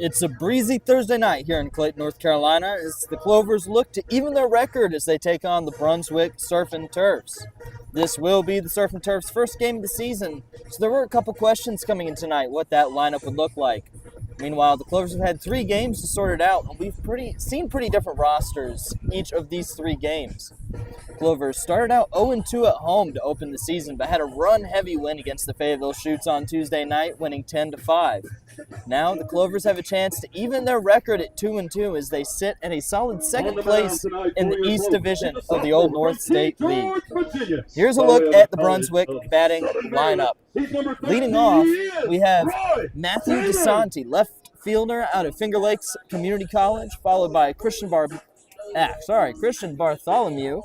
It's a breezy Thursday night here in Clayton, North Carolina, as the Clovers look to even their record as they take on the Brunswick Surfin Turfs. This will be the Surfin Turfs' first game of the season, so there were a couple questions coming in tonight what that lineup would look like. Meanwhile, the Clovers have had 3 games to sort it out, and we've seen pretty different rosters each of these 3 games. Clovers started out 0-2 at home to open the season, but had a run-heavy win against the Fayetteville Shoots on Tuesday night, winning 10-5. Now the Clovers have a chance to even their record at 2-2 as they sit at a solid second place in the East Division of the Old North State League. Here's a look at the Brunswick batting lineup. Leading off, we have Matthew DeSanti, left fielder out of Finger Lakes Community College, followed by Christian Bartholomew,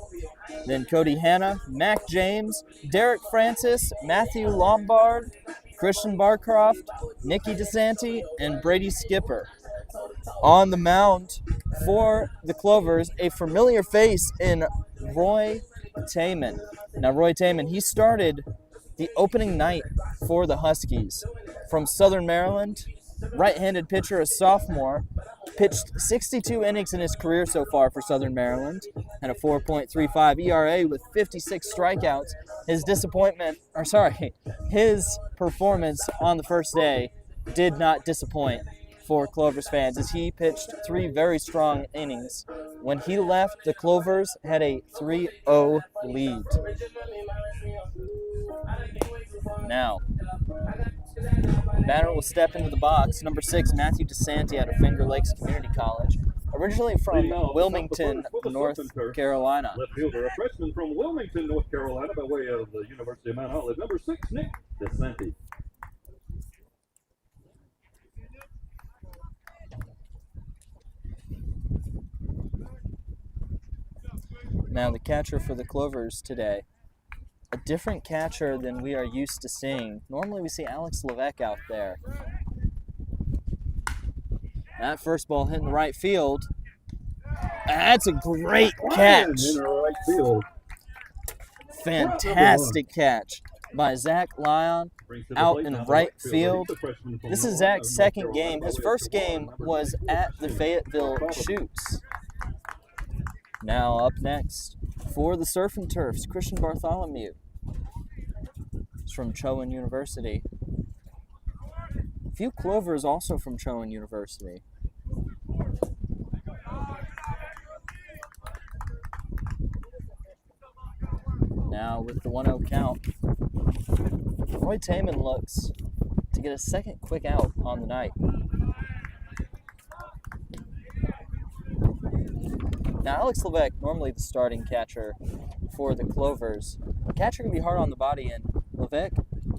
then Cody Hanna, Mac James, Derek Francis, Matthew Lombard, Christian Barcroft, Nicky DeSanti, and Brady Skipper. On the mound for the Clovers, a familiar face in Roy Taman. Now, Roy Taman, he started the opening night for the Huskies from Southern Maryland. Right-handed pitcher, a sophomore, pitched 62 innings in his career so far for Southern Maryland, and a 4.35 ERA with 56 strikeouts. His performance on the first day did not disappoint for Clovers fans as he pitched 3 very strong innings. When he left, the Clovers had a 3-0 lead. Now, batter will step into the box. Number 6, Matthew DeSanti out of Finger Lakes Community College, originally from Wilmington, North Carolina. Left fielder, a freshman from Wilmington, North Carolina, by way of the University of Mount Olive. Number 6, Nick DeSanti. Now, the catcher for the Clovers today, a different catcher than we are used to seeing. Normally we see Alex Levesque out there. That first ball hitting the right field. That's a great catch. Fantastic catch by Zach Lyon out in right field. This is Zach's second game. His first game was at the Fayetteville Shoots. Now up next for the Surfin Turfs, Christian Bartholomew. He's from Chowan University. A few Clovers also from Chowan University. Now with the 1-0 count, Roy Taman looks to get a second quick out on the night. Now, Alex Levesque, normally the starting catcher for the Clovers. The catcher can be hard on the body, and Levesque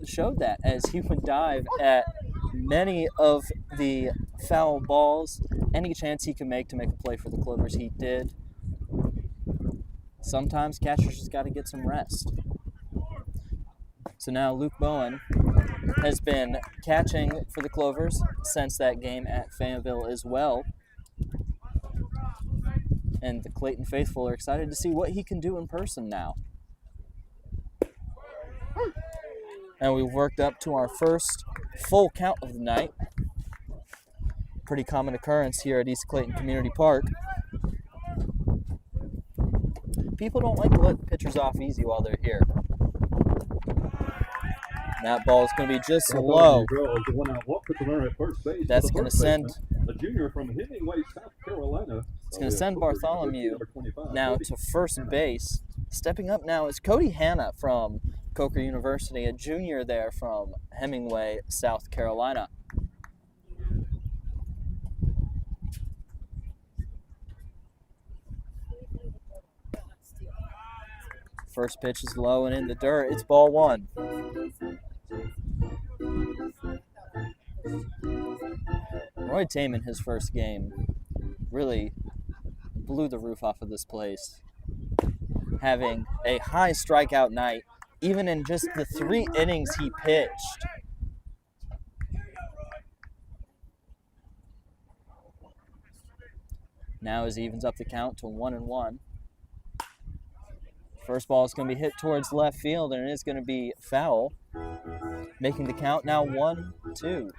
showed that as he would dive at many of the foul balls. Any chance he could make to make a play for the Clovers, he did. Sometimes catchers just got to get some rest. So now Luke Bowen has been catching for the Clovers since that game at Fayetteville as well. And the Clayton faithful are excited to see what he can do in person now. And we've worked up to our first full count of the night. Pretty common occurrence here at East Clayton Community Park. People don't like to let pitchers off easy while they're here. That ball is going to be just low. That's going to send... A junior from Hemingway, South Carolina. It's going to send Bartholomew now to first base. Stepping up now is Cody Hanna from Coker University, a junior there from Hemingway, South Carolina. First pitch is low and in the dirt. It's ball 1. Roy Taman, his first game, really blew the roof off of this place, having a high strikeout night, even in just the 3 innings he pitched. Now as he evens up the count to 1-1. First ball is going to be hit towards left field, and it is going to be foul, making the count now 1-2.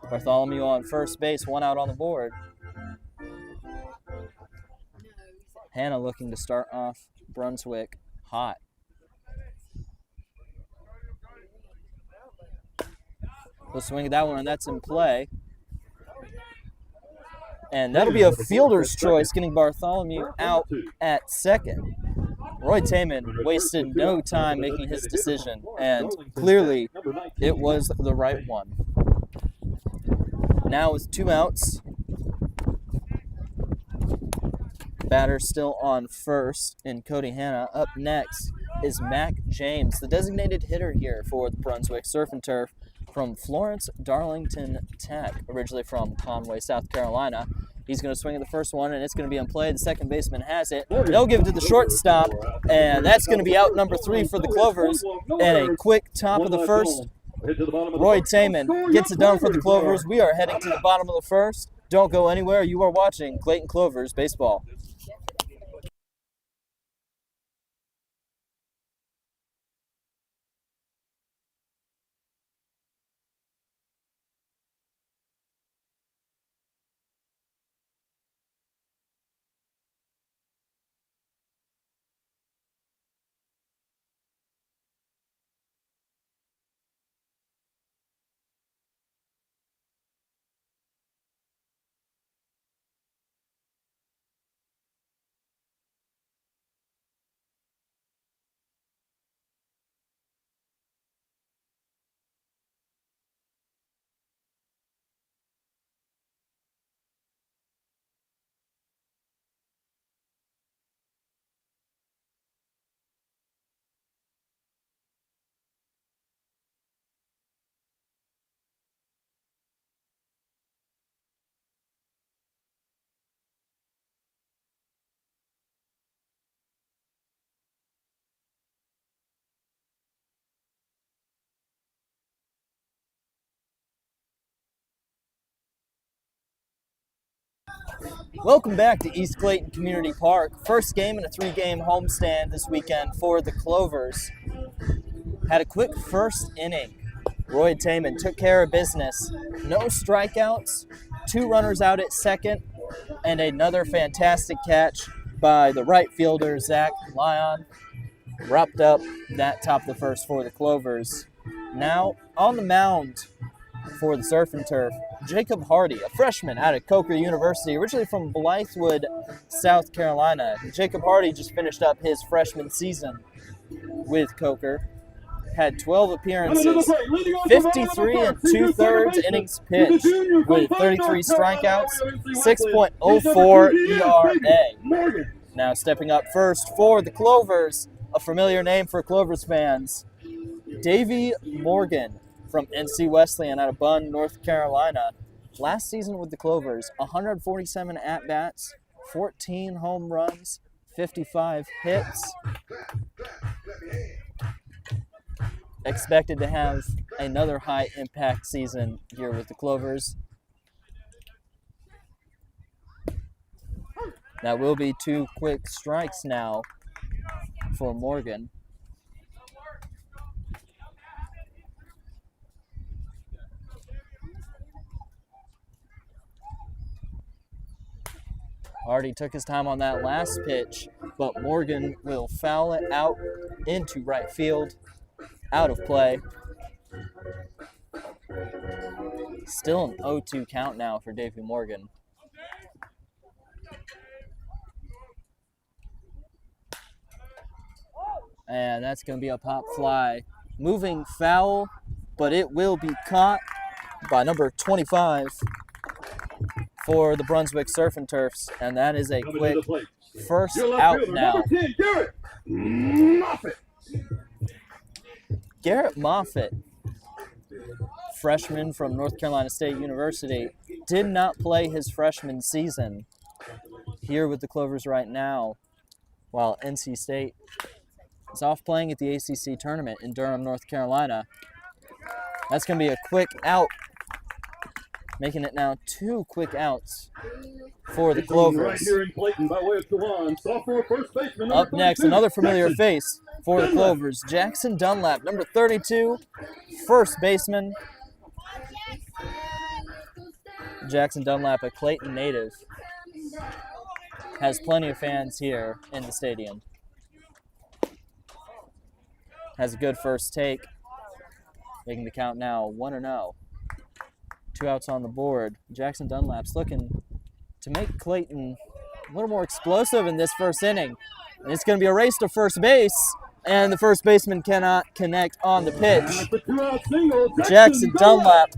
Bartholomew on first base, 1 out on the board. Hannah looking to start off Brunswick hot. We'll swing at that one, and that's in play. And that'll be a fielder's choice, getting Bartholomew out at second. Roy Taman wasted no time making his decision, and clearly it was the right one. Now with 2 outs, batter still on first in Cody Hanna. Up next is Mac James, the designated hitter here for the Brunswick Surf and Turf from Florence Darlington Tech, originally from Conway, South Carolina. He's going to swing at the first one, and it's going to be in play. The second baseman has it. They'll give it to the shortstop, and that's going to be out number 3 for the Clovers. And a quick top of the first. Roy Taman gets it done for the Clovers. We are heading to the bottom of the first. Don't go anywhere. You are watching Clayton Clovers baseball. Welcome back to East Clayton Community Park. First game in a 3-game homestand this weekend for the Clovers. Had a quick first inning. Roy Taman took care of business. No strikeouts, 2 runners out at second, and another fantastic catch by the right fielder, Zach Lyon. Wrapped up that top of the first for the Clovers. Now on the mound for the Surf and Turf, Jacob Hardy, a freshman out of Coker University, originally from Blythewood, South Carolina. Jacob Hardy just finished up his freshman season with Coker. Had 12 appearances, 53 2/3 innings pitched with 33 strikeouts, 6.04 ERA. Now stepping up first for the Clovers, a familiar name for Clovers fans, Davey Morgan from NC Wesleyan out of Bunn, North Carolina. Last season with the Clovers, 147 at-bats, 14 home runs, 55 hits. Expected to have another high-impact season here with the Clovers. That will be 2 quick strikes now for Morgan. Hardy took his time on that last pitch, but Morgan will foul it out into right field. Out of play. Still an 0-2 count now for Davey Morgan. And that's going to be a pop fly. Moving foul, but it will be caught by number 25 for the Brunswick Surf and Turfs. And that is a quick first out now. Garrett Moffitt, freshman from North Carolina State University, did not play his freshman season here with the Clovers right now, while NC State is off playing at the ACC tournament in Durham, North Carolina. That's going to be a quick out, making it now 2 quick outs for the Clovers. Up next, another familiar face for the Clovers, Jackson Dunlap, number 32, first baseman. Jackson Dunlap, a Clayton native, has plenty of fans here in the stadium. Has a good first take, making the count now 1-0. 2 outs on the board. Jackson Dunlap's looking to make Clayton a little more explosive in this first inning. And it's going to be a race to first base, and the first baseman cannot connect on the pitch. Jackson Dunlap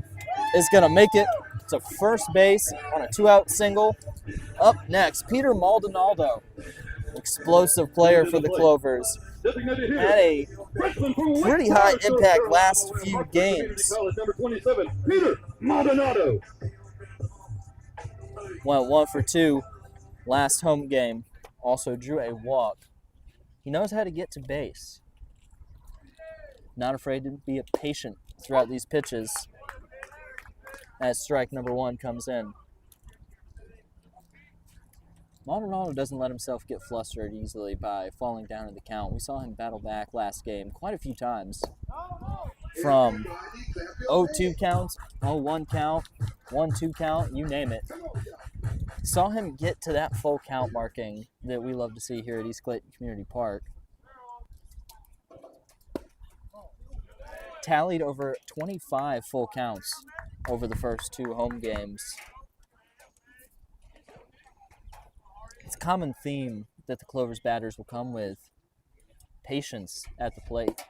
is going to make it to first base on a 2-out single. Up next, Peter Maldonado, explosive player for the Clovers. Had a pretty high impact last few games. Number 27, Peter Maldonado. Went 1 for 2 last home game. Also drew a walk. He knows how to get to base. Not afraid to be patient throughout these pitches as strike number 1 comes in. Maldonado doesn't let himself get flustered easily by falling down in the count. We saw him battle back last game quite a few times. From 0-2 counts, 0-1 count, 1-2 count, you name it. Saw him get to that full count marking that we love to see here at East Clayton Community Park. Tallied over 25 full counts over the first 2 home games. It's a common theme that the Clovers batters will come with: patience at the plate.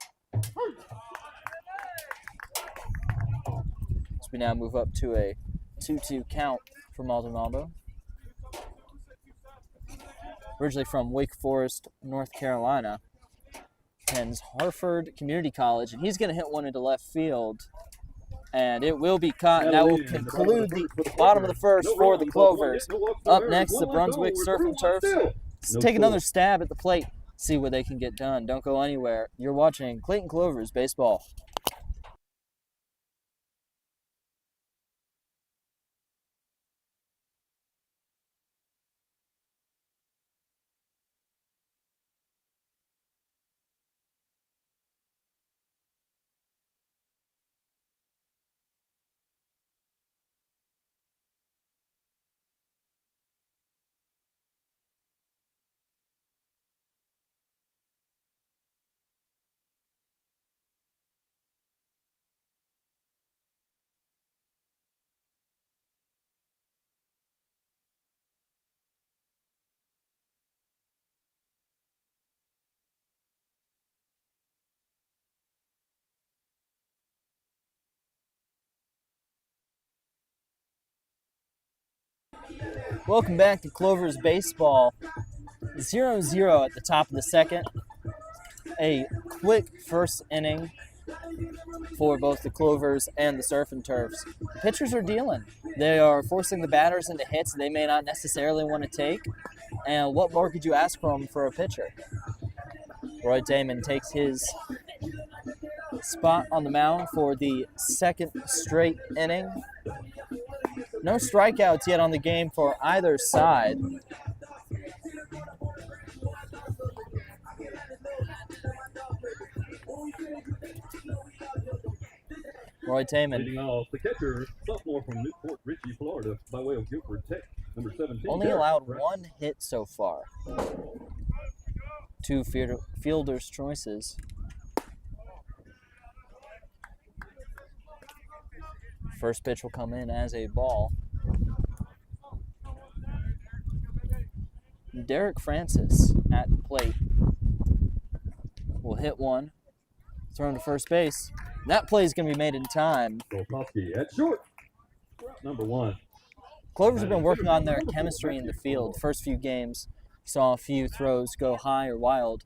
So we now move up to a 2-2 count for Maldonado. Originally from Wake Forest, North Carolina, attends Harford Community College, and he's going to hit one into left field. And it will be caught, and that will conclude the bottom of the first for the Clovers. Up next, the Brunswick Surfin Turfs. Let's take another stab at the plate, see what they can get done. Don't go anywhere. You're watching Clayton Clovers Baseball. Welcome back to Clovers Baseball. 0-0 at the top of the second. A quick first inning for both the Clovers and the Surfin Turfs. Pitchers are dealing. They are forcing the batters into hits they may not necessarily want to take. And what more could you ask from for a pitcher? Roy Damon takes his spot on the mound for the second straight inning. No strikeouts yet on the game for either side. Roy Taman. Leading off, the catcher, sophomore from Newport Richey, Florida, by way of Guilford Tech, number 17. Only allowed 1 hit so far. 2 fielders' choices. First pitch will come in as a ball. Derek Francis at the plate will hit one, thrown to first base. That play is going to be made in time. Golkowski at short, number 1. Clovers have been working on their chemistry in the field. First few games saw a few throws go high or wild.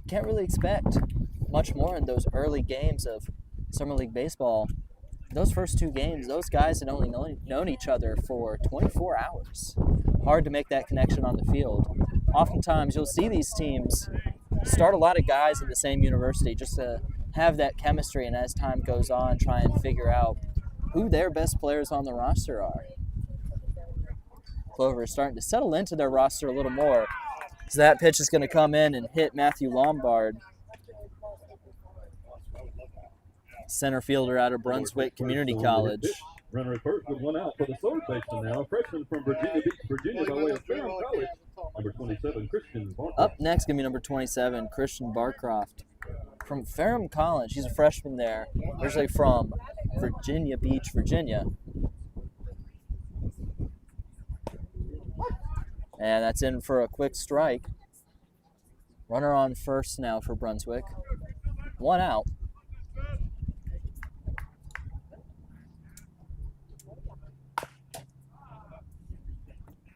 Can't really expect much more in those early games of Summer League Baseball. Those first 2 games, those guys had only known each other for 24 hours. Hard to make that connection on the field. Oftentimes, you'll see these teams start a lot of guys at the same university just to have that chemistry, and as time goes on, try and figure out who their best players on the roster are. Clover is starting to settle into their roster a little more. So that pitch is going to come in and hit Matthew Lombard, center fielder out of Brunswick Community College. Runner at first with one out for the third baseman now. A freshman from Virginia Beach, Virginia, by way of Durham College. Number 27, Christian Barcroft. Up next, going to be number 27, Christian Barcroft from Ferrum College. He's a freshman there, originally from Virginia Beach, Virginia. And that's in for a quick strike. Runner on first now for Brunswick. One out.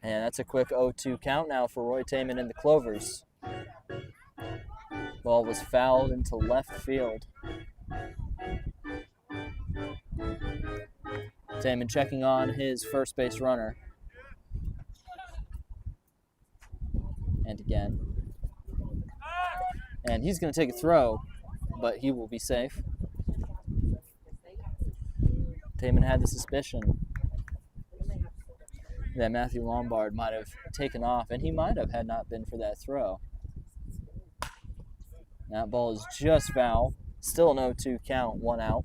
And that's a quick 0-2 count now for Roy Taman and the Clovers. Ball was fouled into left field. Taman checking on his first base runner. And again. And he's going to take a throw, but he will be safe. Taman had the suspicion that Matthew Lombard might have taken off, and he might have had not been for that throw. That ball is just foul. Still an 0-2 count, one out.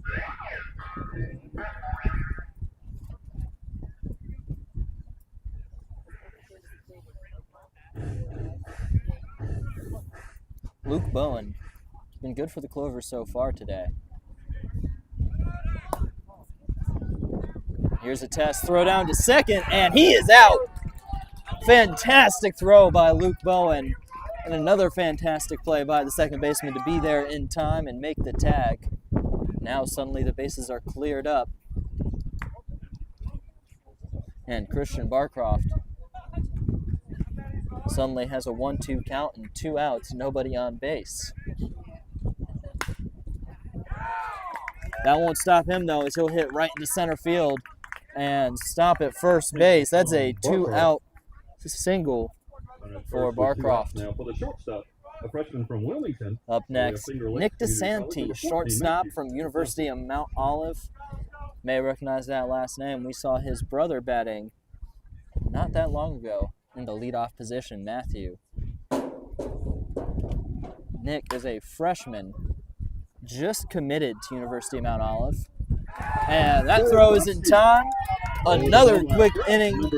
Luke Bowen has been good for the Clovers so far today. Here's a test, throw down to second, and he is out. Fantastic throw by Luke Bowen, and another fantastic play by the second baseman to be there in time and make the tag. Now suddenly the bases are cleared up. And Christian Barcroft suddenly has a 1-2 count and 2 outs, nobody on base. That won't stop him though, as he'll hit right into center field and stop at first base. That's a 2-out single for Barcroft. Now for the shortstop, a freshman from Wilmington. Up next, Nick DeSanti, shortstop from University of Mount Olive. May recognize that last name. We saw his brother batting not that long ago in the leadoff position, Matthew. Nick is a freshman, just committed to University of Mount Olive. And that throw is in time. Another quick inning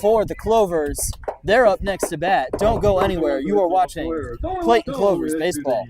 for the Clovers. They're up next to bat. Don't go anywhere. You are watching Clayton Clovers baseball.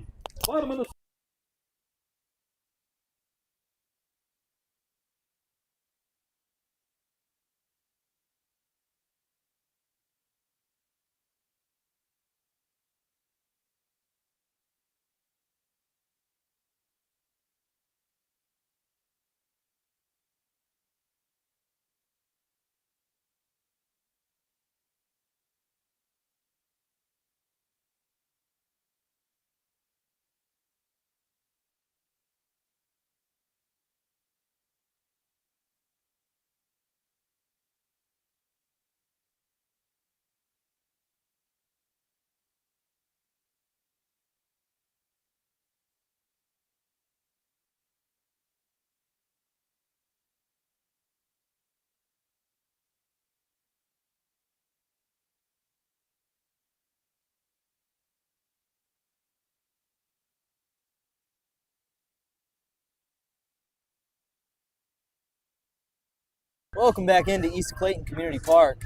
Welcome back into East Clayton Community Park.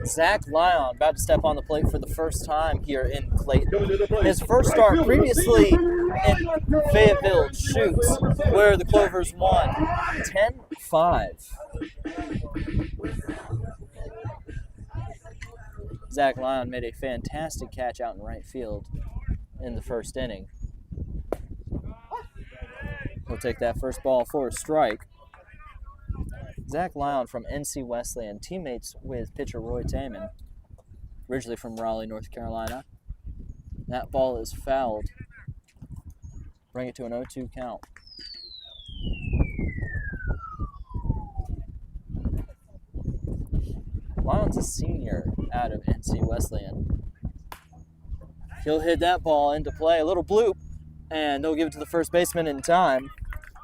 Zach Lyon about to step on the plate for the first time here in Clayton. His first start previously in Fayetteville Shoots, where the Clovers won 10-5. Zach Lyon made a fantastic catch out in right field in the first inning. He'll take that first ball for a strike. Zach Lyon from NC Wesleyan, teammates with pitcher Roy Taman, originally from Raleigh, North Carolina. That ball is fouled. Bring it to an 0-2 count. Lyon's a senior out of NC Wesleyan. He'll hit that ball into play, a little bloop, and they'll give it to the first baseman in time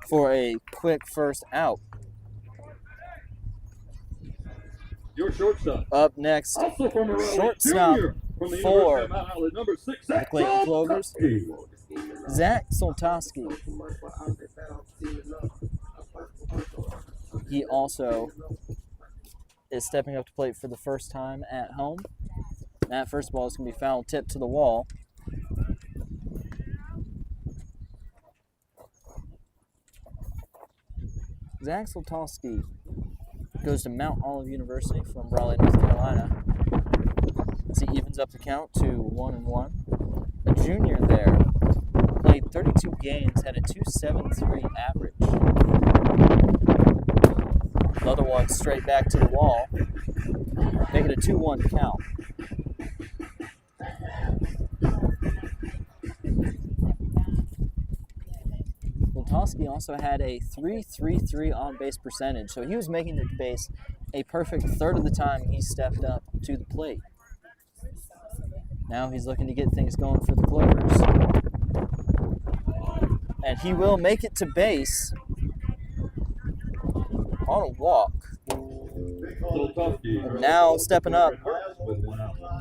for a quick first out. Your shortstop. Up next, shortstop for the Clayton Clovers, Zach Soltoski. He also is stepping up to plate for the first time at home. That first ball is going to be foul tipped to the wall. Zach Soltowski goes to Mount Olive University from Raleigh, North Carolina. As he evens up the count to 1-1. A junior there, played 32 games, had a 2.73 average. Another one straight back to the wall, make it a 2-1 count. Soltowski also had a .333 on-base percentage, so he was making it to base a perfect third of the time he stepped up to the plate. Now he's looking to get things going for the Clovers. And he will make it to base on a walk. And now stepping up,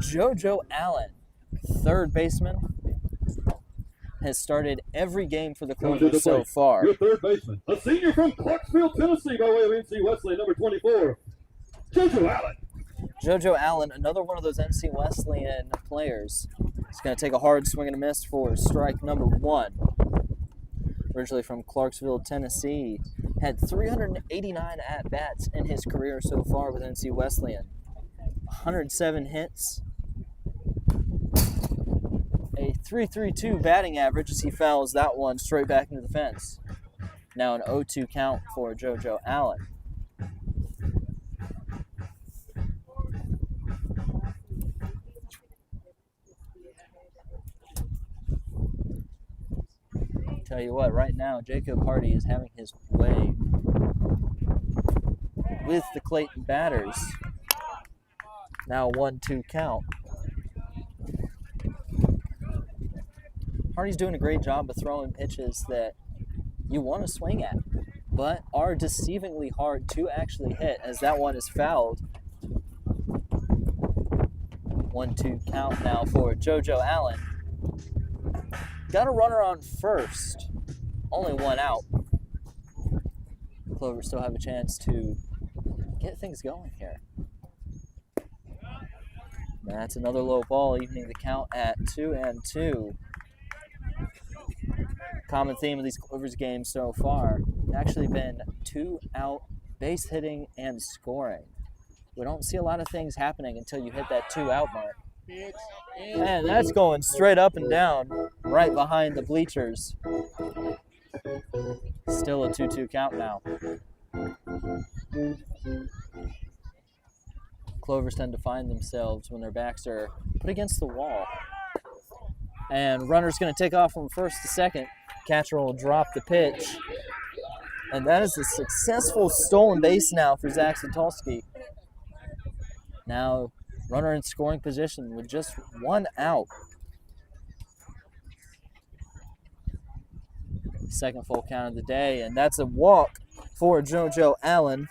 JoJo Allen, third baseman, has started every game for the Clovers so far. Your third baseman, a senior from Clarksville, Tennessee, by way of NC Wesley, number 24, JoJo Allen. JoJo Allen, another one of those NC Wesleyan players. He's going to take a hard swing and a miss for strike number 1. Originally from Clarksville, Tennessee, had 389 at-bats in his career so far with NC Wesleyan. 107 hits, a .332 batting average as he fouls that one straight back into the fence. Now an 0-2 count for JoJo Allen. Tell you what, right now Jacob Hardy is having his way with the Clayton batters. Now 1-2 count. Hardy's doing a great job of throwing pitches that you want to swing at, but are deceivingly hard to actually hit, as that one is fouled. 1-2 count now for JoJo Allen. Got a runner on first. Only one out. Clovers still have a chance to get things going here. That's another low ball, evening the count at 2-2. Common theme of these Clovers games so far, actually been 2 out, base hitting and scoring. We don't see a lot of things happening until you hit that 2 out mark. And that's going straight up and down, right behind the bleachers. Still a 2-2 count now. Clovers tend to find themselves when their backs are put against the wall. And runner's going to take off from first to second. Catcher will drop the pitch. And that is a successful stolen base now for Zach Soltowski. Now, runner in scoring position with just 1 out. Second full count of the day, and that's a walk for JoJo Allen.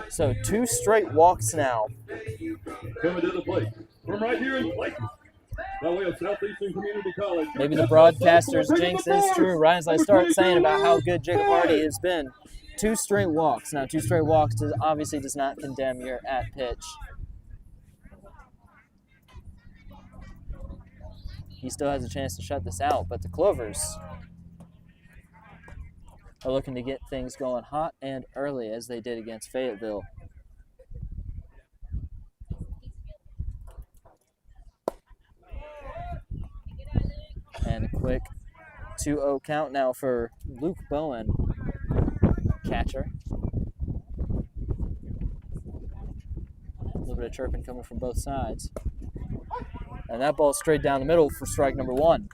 So 2 straight walks now. Coming to the plate from right here in Clayton, by way of Southeastern Community College. Maybe the broadcaster's jinx is true, right? As I start saying about how good Jacob Hardy has been. 2 straight walks. Now, 2 straight walks obviously does not condemn your at pitch. He still has a chance to shut this out, but the Clovers are looking to get things going hot and early as they did against Fayetteville. And a quick 2-0 count now for Luke Bowen, catcher. A little bit of chirping coming from both sides. And that ball straight down the middle for strike number 1.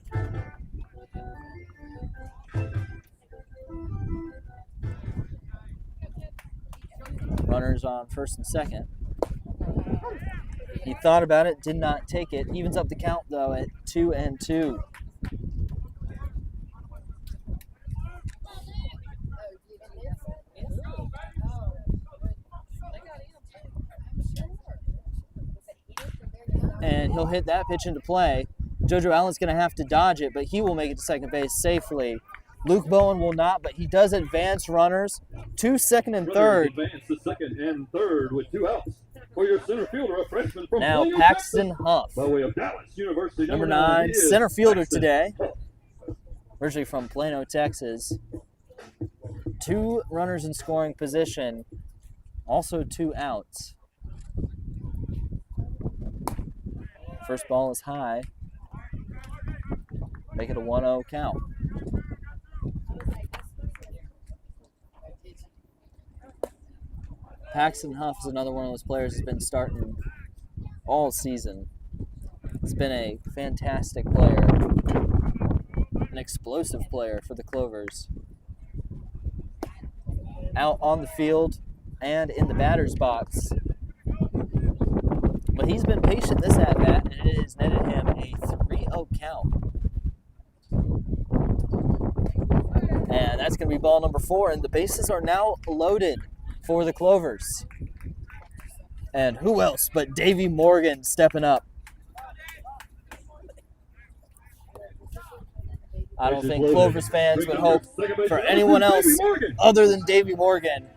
Runners on first and second. He thought about it, did not take it. Evens up the count, though, at 2-2. And he'll hit that pitch into play. JoJo Allen's going to have to dodge it, but he will make it to second base safely. Luke Bowen will not, but he does advance runners to second and third. Advance to second and third with 2 outs. For your center fielder, a freshman from Now Plano, Paxton Texas, Huff, by way of Dallas University. number 9, is center fielder Paxton today, Huff. originally from Plano, Texas. 2 runners in scoring position, also 2 outs. First ball is high. Make it a 1-0 count. Paxton Huff is another one of those players who's been starting all season. He's been a fantastic player, an explosive player for the Clovers. Out on the field and in the batter's box. But he's been patient this at-bat, and it has netted him a 3-0 count. And that's going to be ball number 4, and the bases are now loaded for the Clovers. And who else but Davey Morgan stepping up. I don't think Clovers fans would hope for anyone else other than Davey Morgan.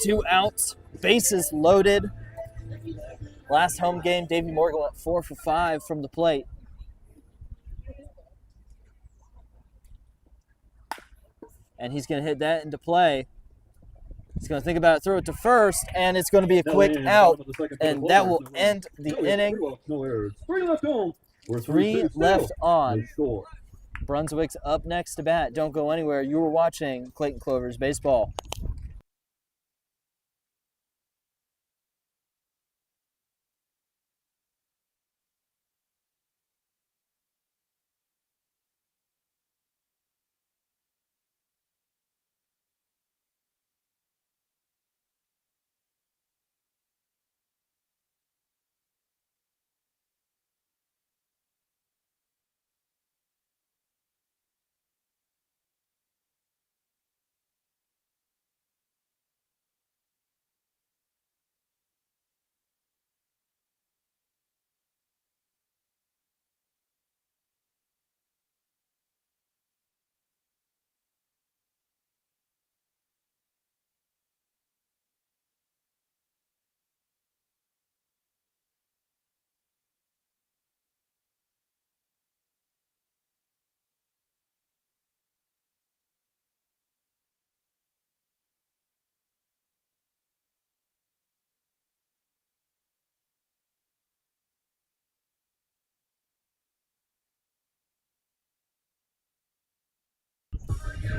2 outs, bases loaded. Last home game, Davey Morgan went 4 for 5 from the plate. And he's going to hit that into play. He's going to think about it, throw it to first, and it's going to be a quick out, and that will end the inning. 3 left on. Brunswick's up next to bat. Don't go anywhere. You were watching Clayton Clovers baseball.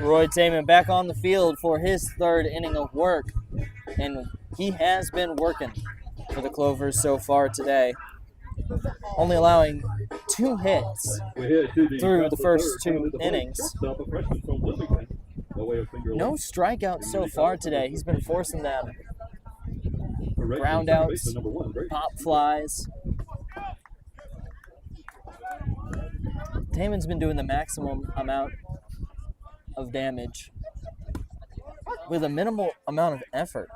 Roy Taman back on the field for his 3rd inning of work, and he has been working for the Clovers so far today, only allowing 2 hits through the first 2 innings. No strikeouts so far today. He's been forcing them. Ground outs, pop flies. Taman's been doing the maximum amount of damage with a minimal amount of effort.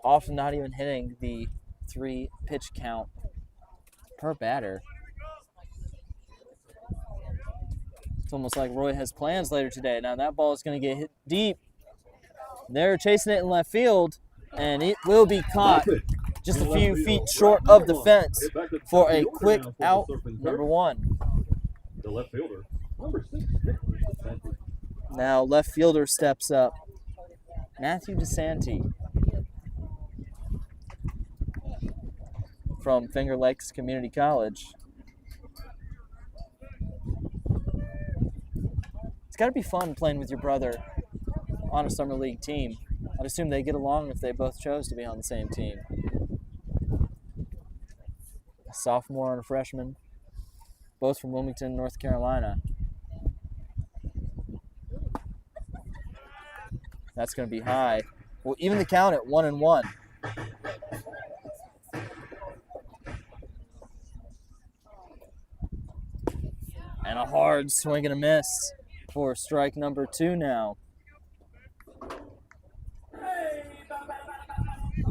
Often not even hitting the 3 pitch count per batter. It's almost like Roy has plans later today. Now that ball is going to get hit deep. They're chasing it in left field, and it will be caught just a few feet short of the fence for a quick out, number 1. The left fielder, number 6. Now left fielder steps up. Matthew DeSanti from Finger Lakes Community College. It's got to be fun playing with your brother on a summer league team. I'd assume they get along if they both chose to be on the same team. A sophomore and a freshman, both from Wilmington, North Carolina. That's going to be high. Well, even the count at 1-1. And a hard swing and a miss for strike number 2 now.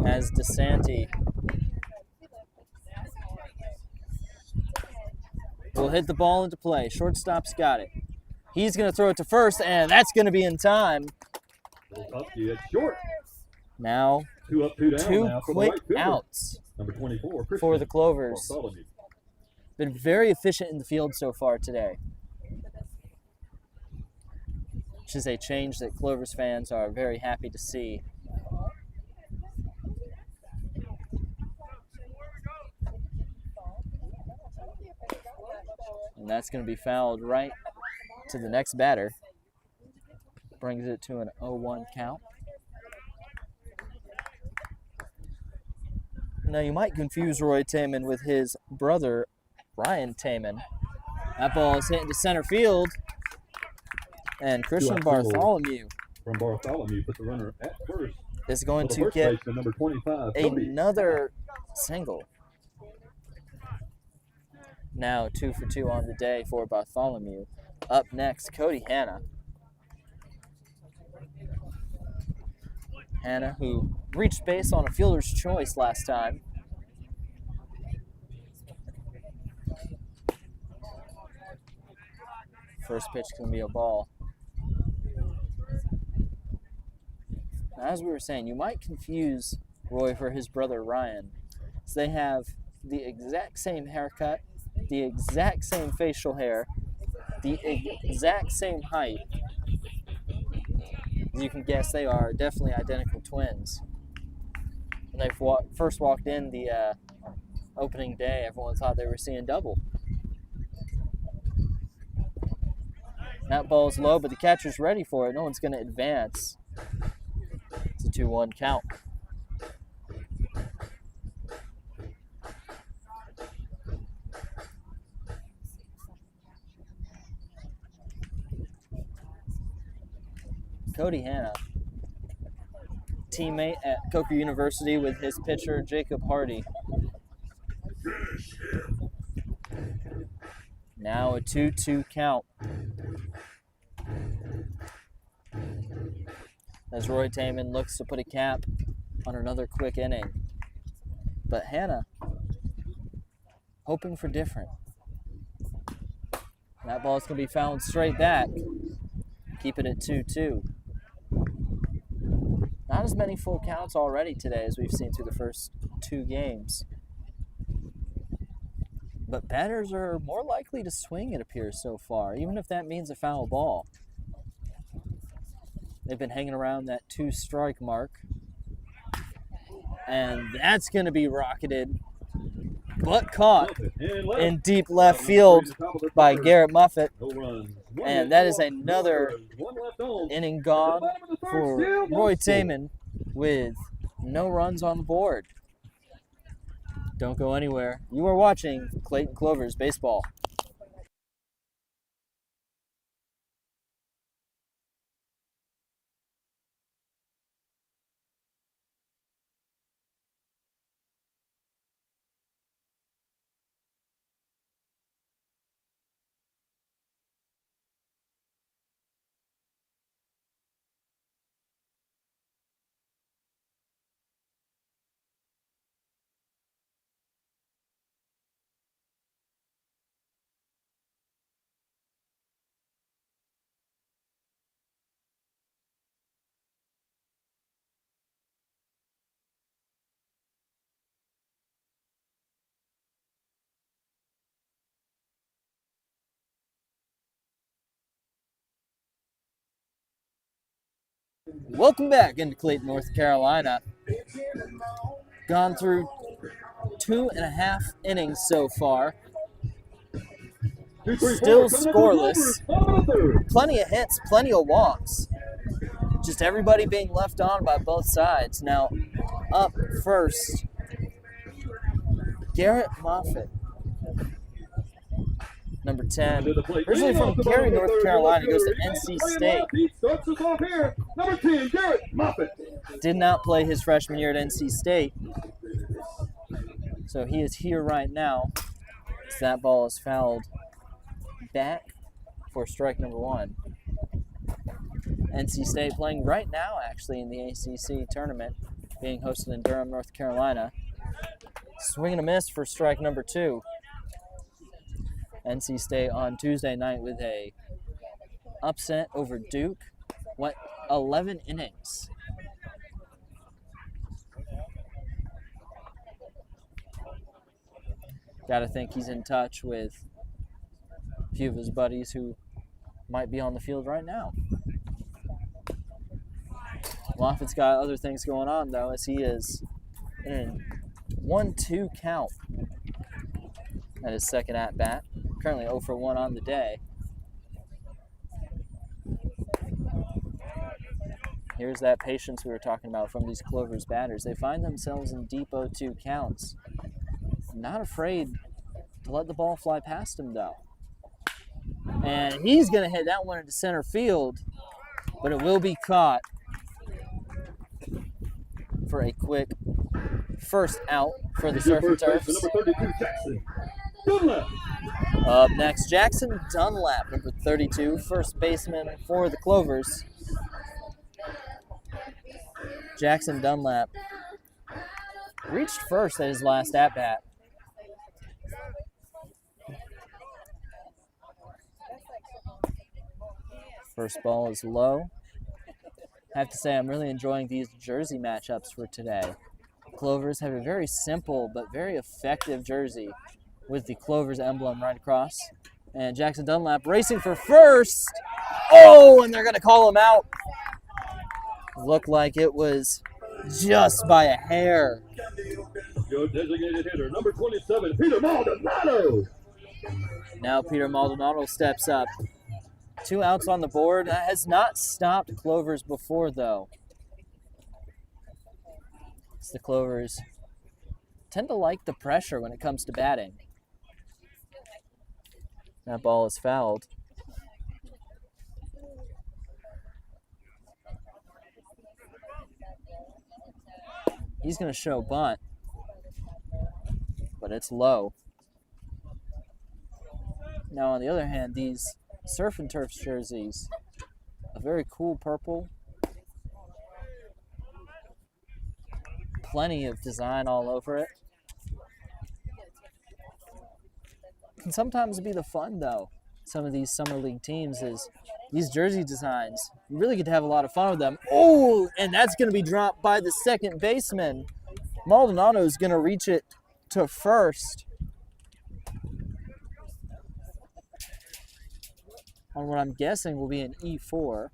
As DeSanti will hit the ball into play. Shortstop's got it. He's going to throw it to first, and that's going to be in time. Husky at short. Now, 2 up, 2 down. two now for quick the right fielder. outs Number 24 for the Clovers. Bartholomew. Been very efficient in the field so far today, which is a change that Clovers fans are very happy to see. And that's going to be fouled right to the next batter. Brings it to an 0-1 count. Now you might confuse Roy Taman with his brother, Ryan Taman. That ball is hit into center field. And Christian Bartholomew from Bartholomew put the runner at first. Is going to get number 25, Cody. another single. Now 2 for 2 on the day for Bartholomew. Up next, Cody Hanna. Hanna, who reached base on a fielder's choice last time. First pitch can be a ball. Now, as we were saying, you might confuse Roy for his brother Ryan. So they have the exact same haircut, the exact same facial hair, the exact same height. As you can guess, they are definitely identical twins. When they first walked in the opening day, everyone thought they were seeing double. That ball's low, but the catcher's ready for it. No one's going to advance. It's a 2-1 count. Cody Hanna, teammate at Coker University with his pitcher, Jacob Hardy. Now a 2-2 count. As Roy Taman looks to put a cap on another quick inning. But Hanna, hoping for different. That ball's going to be fouled straight back. Keep it at 2-2. Not as many full counts already today as we've seen through the first 2 games. But batters are more likely to swing, it appears, so far, even if that means a foul ball. They've been hanging around that 2-strike mark. And that's going to be rocketed, but caught in deep left field by Garrett Muffett. And that is another inning gone for Roy Taman with no runs on the board. Don't go anywhere. You are watching Clayton Clovers baseball. Welcome back into Clayton, North Carolina. Gone through 2.5 innings so far. Still scoreless. Plenty of hits, plenty of walks. Just everybody being left on by both sides. Now, up first, Garrett Muffett. Number 10. Originally from Cary, North Carolina, goes to NC State. Number 10, Garrett Muffett. Did not play his freshman year at NC State. So he is here right now. So that ball is fouled back for strike number 1. NC State playing right now, actually, in the ACC tournament, being hosted in Durham, North Carolina. Swing and a miss for strike number 2. NC State on Tuesday night with a upset over Duke. Went 11 innings. Got to think he's in touch with a few of his buddies who might be on the field right now. Moffitt's got other things going on, though, as he is in a 1-2 count at his second at-bat. Currently 0 for 1 on the day. Here's that patience we were talking about from these Clovers batters. They find themselves in deep 0-2 counts. Not afraid to let the ball fly past him, though. And he's going to hit that one into center field, but it will be caught for a quick first out for the Surfin' Turfs. Number 32, Jackson Dunlap. Up next, Jackson Dunlap, number 32, first baseman for the Clovers. Jackson Dunlap reached first at his last at-bat. First ball is low. I have to say, I'm really enjoying these jersey matchups for today. Clovers have a very simple but very effective jersey with the Clovers emblem right across. And Jackson Dunlap racing for first. Oh, and they're going to call him out. Looked like it was just by a hair. Your designated hitter, number 27, Peter Maldonado. Now Peter Maldonado steps up. 2 outs on the board. That has not stopped Clovers before, though. It's the Clovers tend to like the pressure when it comes to batting. That ball is fouled. He's going to show bunt, but it's low. Now, on the other hand, these Surfin' Turfs jerseys, a very cool purple. Plenty of design all over it. Can sometimes be the fun, though. Some of these summer league teams is these jersey designs. You really get to have a lot of fun with them. Oh, and that's going to be dropped by the second baseman. Maldonado is going to reach it to first. On what I'm guessing will be an E4.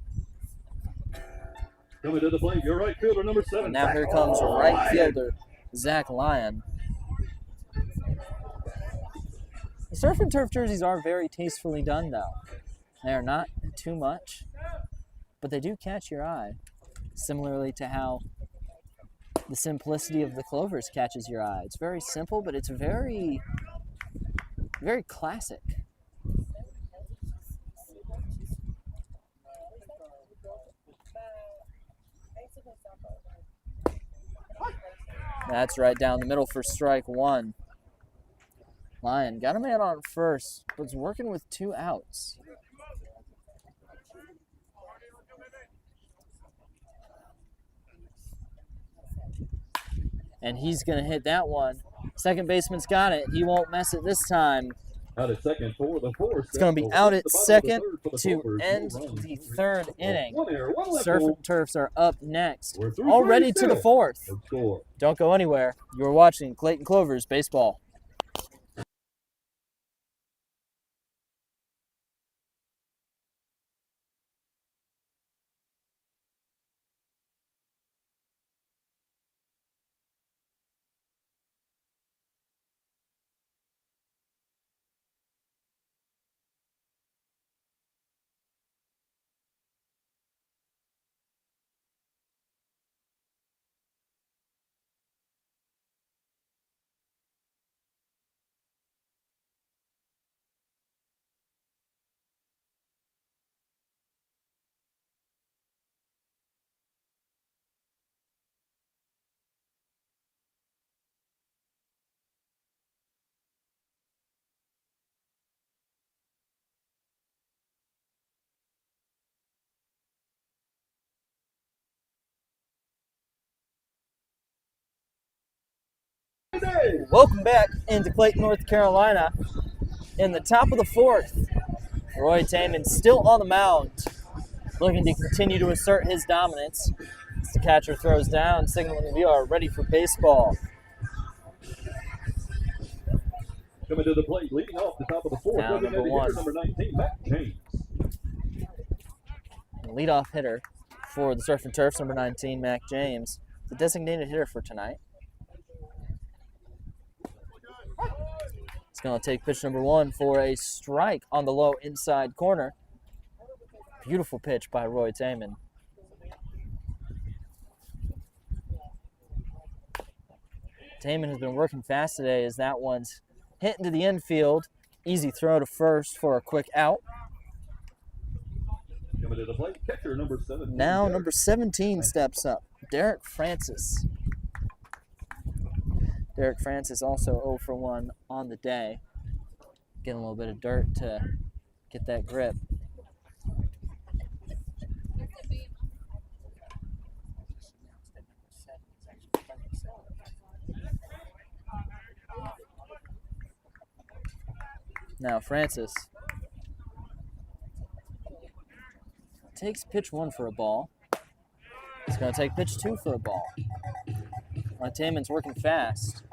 Coming to the plate, your right fielder, number 7. And now here comes right fielder Zach Lyon. The Surfin' Turf jerseys are very tastefully done, though. They are not too much, but they do catch your eye, similarly to how the simplicity of the Clovers catches your eye. It's very simple, but it's very, very classic. That's right down the middle for strike 1. Lyon got a man on first, but is working with 2 outs. And he's going to hit that one. Second baseman's got it. He won't mess it this time. Out at second for the fourth. It's going to be out at second to end the third inning. Surfin' Turfs are up next, already to the fourth. Don't go anywhere. You're watching Clayton Clovers Baseball. Welcome back into Clayton, North Carolina. in the top of the fourth. Roy Taman still on the mound, looking to continue to assert his dominance. As the catcher throws down, signaling we are ready for baseball. Coming to the plate, leading off the top of the fourth, Now number one. Number 19, Matt James. Leadoff hitter for the Surfin' Turfs, number 19, Mac James, the designated hitter for tonight. He's going to take pitch number one for a strike on the low inside corner. Beautiful pitch by Roy Taman. Taman has been working fast today as that one's hit into the infield. Easy throw to first for a quick out. Coming to the plate, catcher number 17. Now number 17 steps up, Derek Francis. Derek Francis also 0 for 1 on the day. Getting a little bit of dirt to get that grip. Now Francis takes pitch one for a ball. He's going to take pitch two for a ball. Taman's working fast.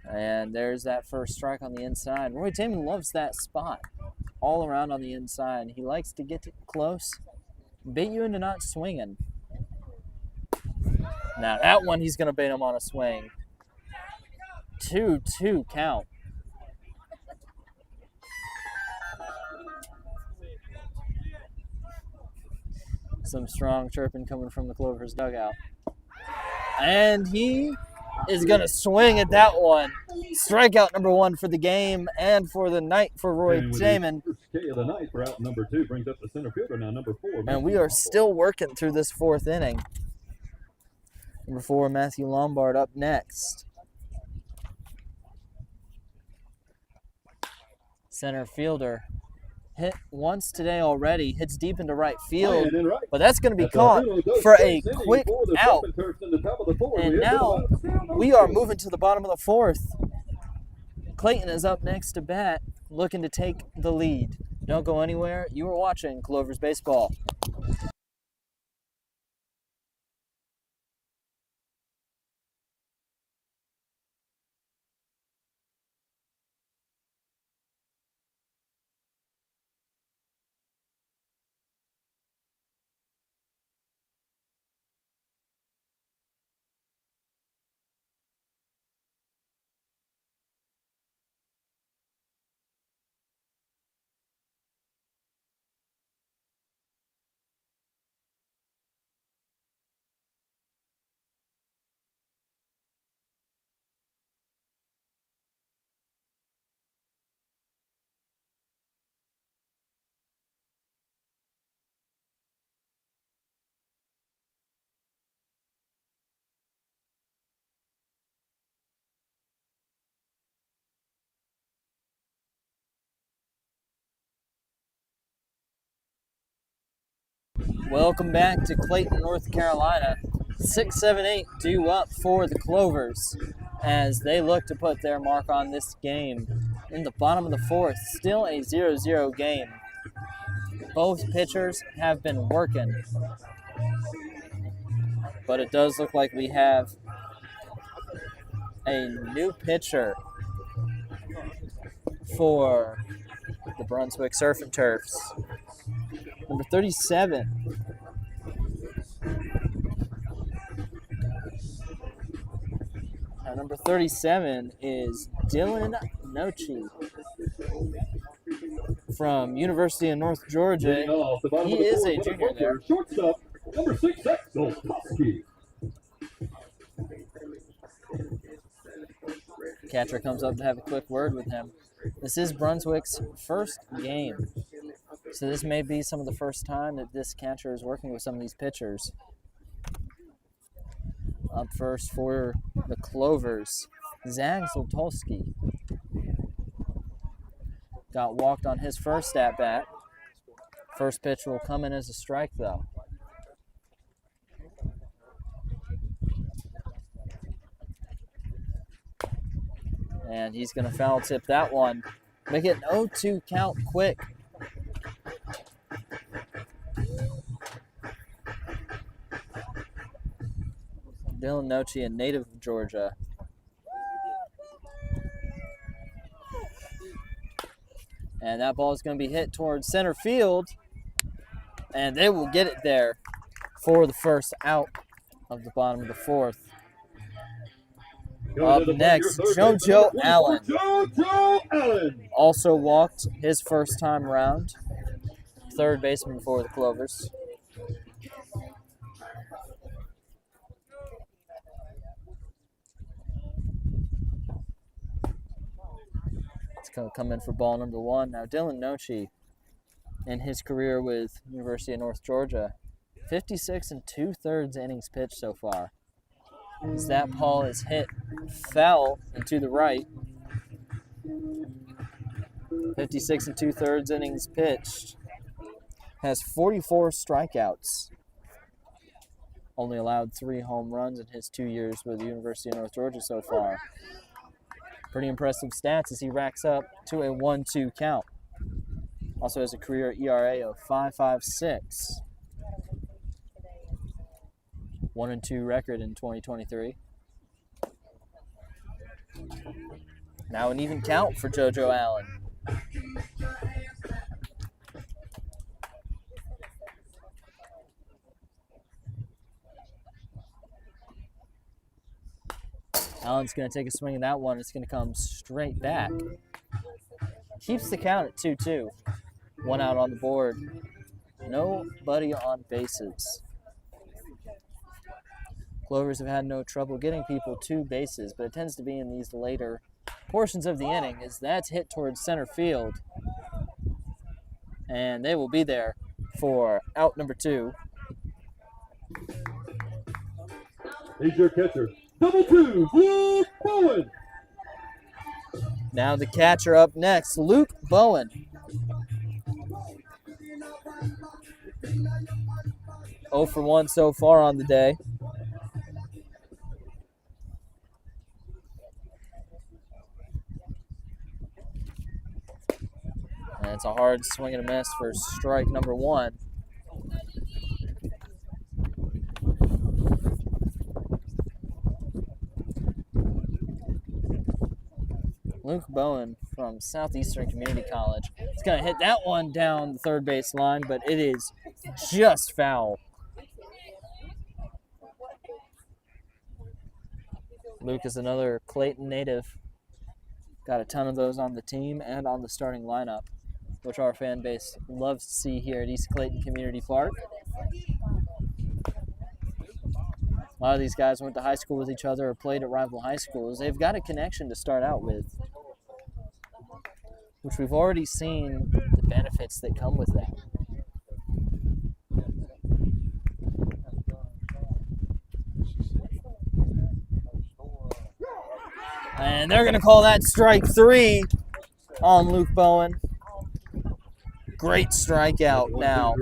And there's that first strike on the inside. Roy Taman loves that spot all around on the inside. He likes to get close, bait you into not swinging. Now that one he's going to bait him on a swing. 2-2 count. Some strong chirping coming from the Clovers dugout. And he is going to swing at that one. Strikeout number one for the game and for the night for Roy Taman. First K of the night for out number 2 brings up the center fielder now, number 4. And we are still working through this fourth inning. Number 4, Matthew Lombard up next. Center fielder hit once today already, hits deep into right field, but that's going to be caught for a quick out. And now we are moving to the bottom of the fourth. Clayton is up next to bat, looking to take the lead. Don't go anywhere. You are watching Clovers Baseball. Welcome back to Clayton, North Carolina. 6-7-8 due up for the Clovers as they look to put their mark on this game. In the bottom of the fourth, still a 0-0 game. Both pitchers have been working, but it does look like we have a new pitcher for the Brunswick Surfin' Turfs. Number 37. Number 37 is Dylan Nochi from University of North Georgia. He is a junior there. Shortstop, number 6, Golkowski. Catcher comes up to have a quick word with him. This is Brunswick's first game, so this may be some of the first time that this catcher is working with some of these pitchers. Up first for the Clovers, Zach Zoltowski. Got walked on his first at-bat. First pitch will come in as a strike, though. And he's going to foul tip that one. Make it an 0-2 count quick. Dylan Noche, a native of Georgia. And that ball is going to be hit towards center field. And they will get it there for the first out of the bottom of the fourth. Up next, JoJo Allen. JoJo Allen. Also walked his first time around. Third baseman for the Clovers. It's going to come in for ball number one. Now, Dylan Noche, in his career with University of North Georgia, 56 2/3 innings pitched so far. As that ball is hit foul and to the right. 56 2/3 innings pitched. Has 44 strikeouts. Only allowed 3 home runs in his 2 years with the University of North Georgia so far. Pretty impressive stats as he racks up to a 1-2 count. Also has a career ERA of 5.56. 1-2 record in 2023. Now an even count for JoJo Allen. Allen's going to take a swing at that one. It's going to come straight back. Keeps the count at 2-2. 1 out on the board. Nobody on bases. Clovers have had no trouble getting people 2 bases, but it tends to be in these later portions of the inning as that's hit towards center field. And they will be there for out number 2. He's your catcher. Double 2, Luke Bowen. Now the catcher up next, Luke Bowen. 0 for 1 so far on the day. And it's a hard swing and a miss for strike number 1. Luke Bowen from Southeastern Community College. He's going to hit that one down the third base line, but it is just foul. Luke is another Clayton native. Got a ton of those on the team and on the starting lineup, which our fan base loves to see here at East Clayton Community Park. A lot of these guys went to high school with each other or played at rival high schools. They've got a connection to start out with, which we've already seen the benefits that come with that. And they're going to call that strike 3 on Luke Bowen. Great strikeout now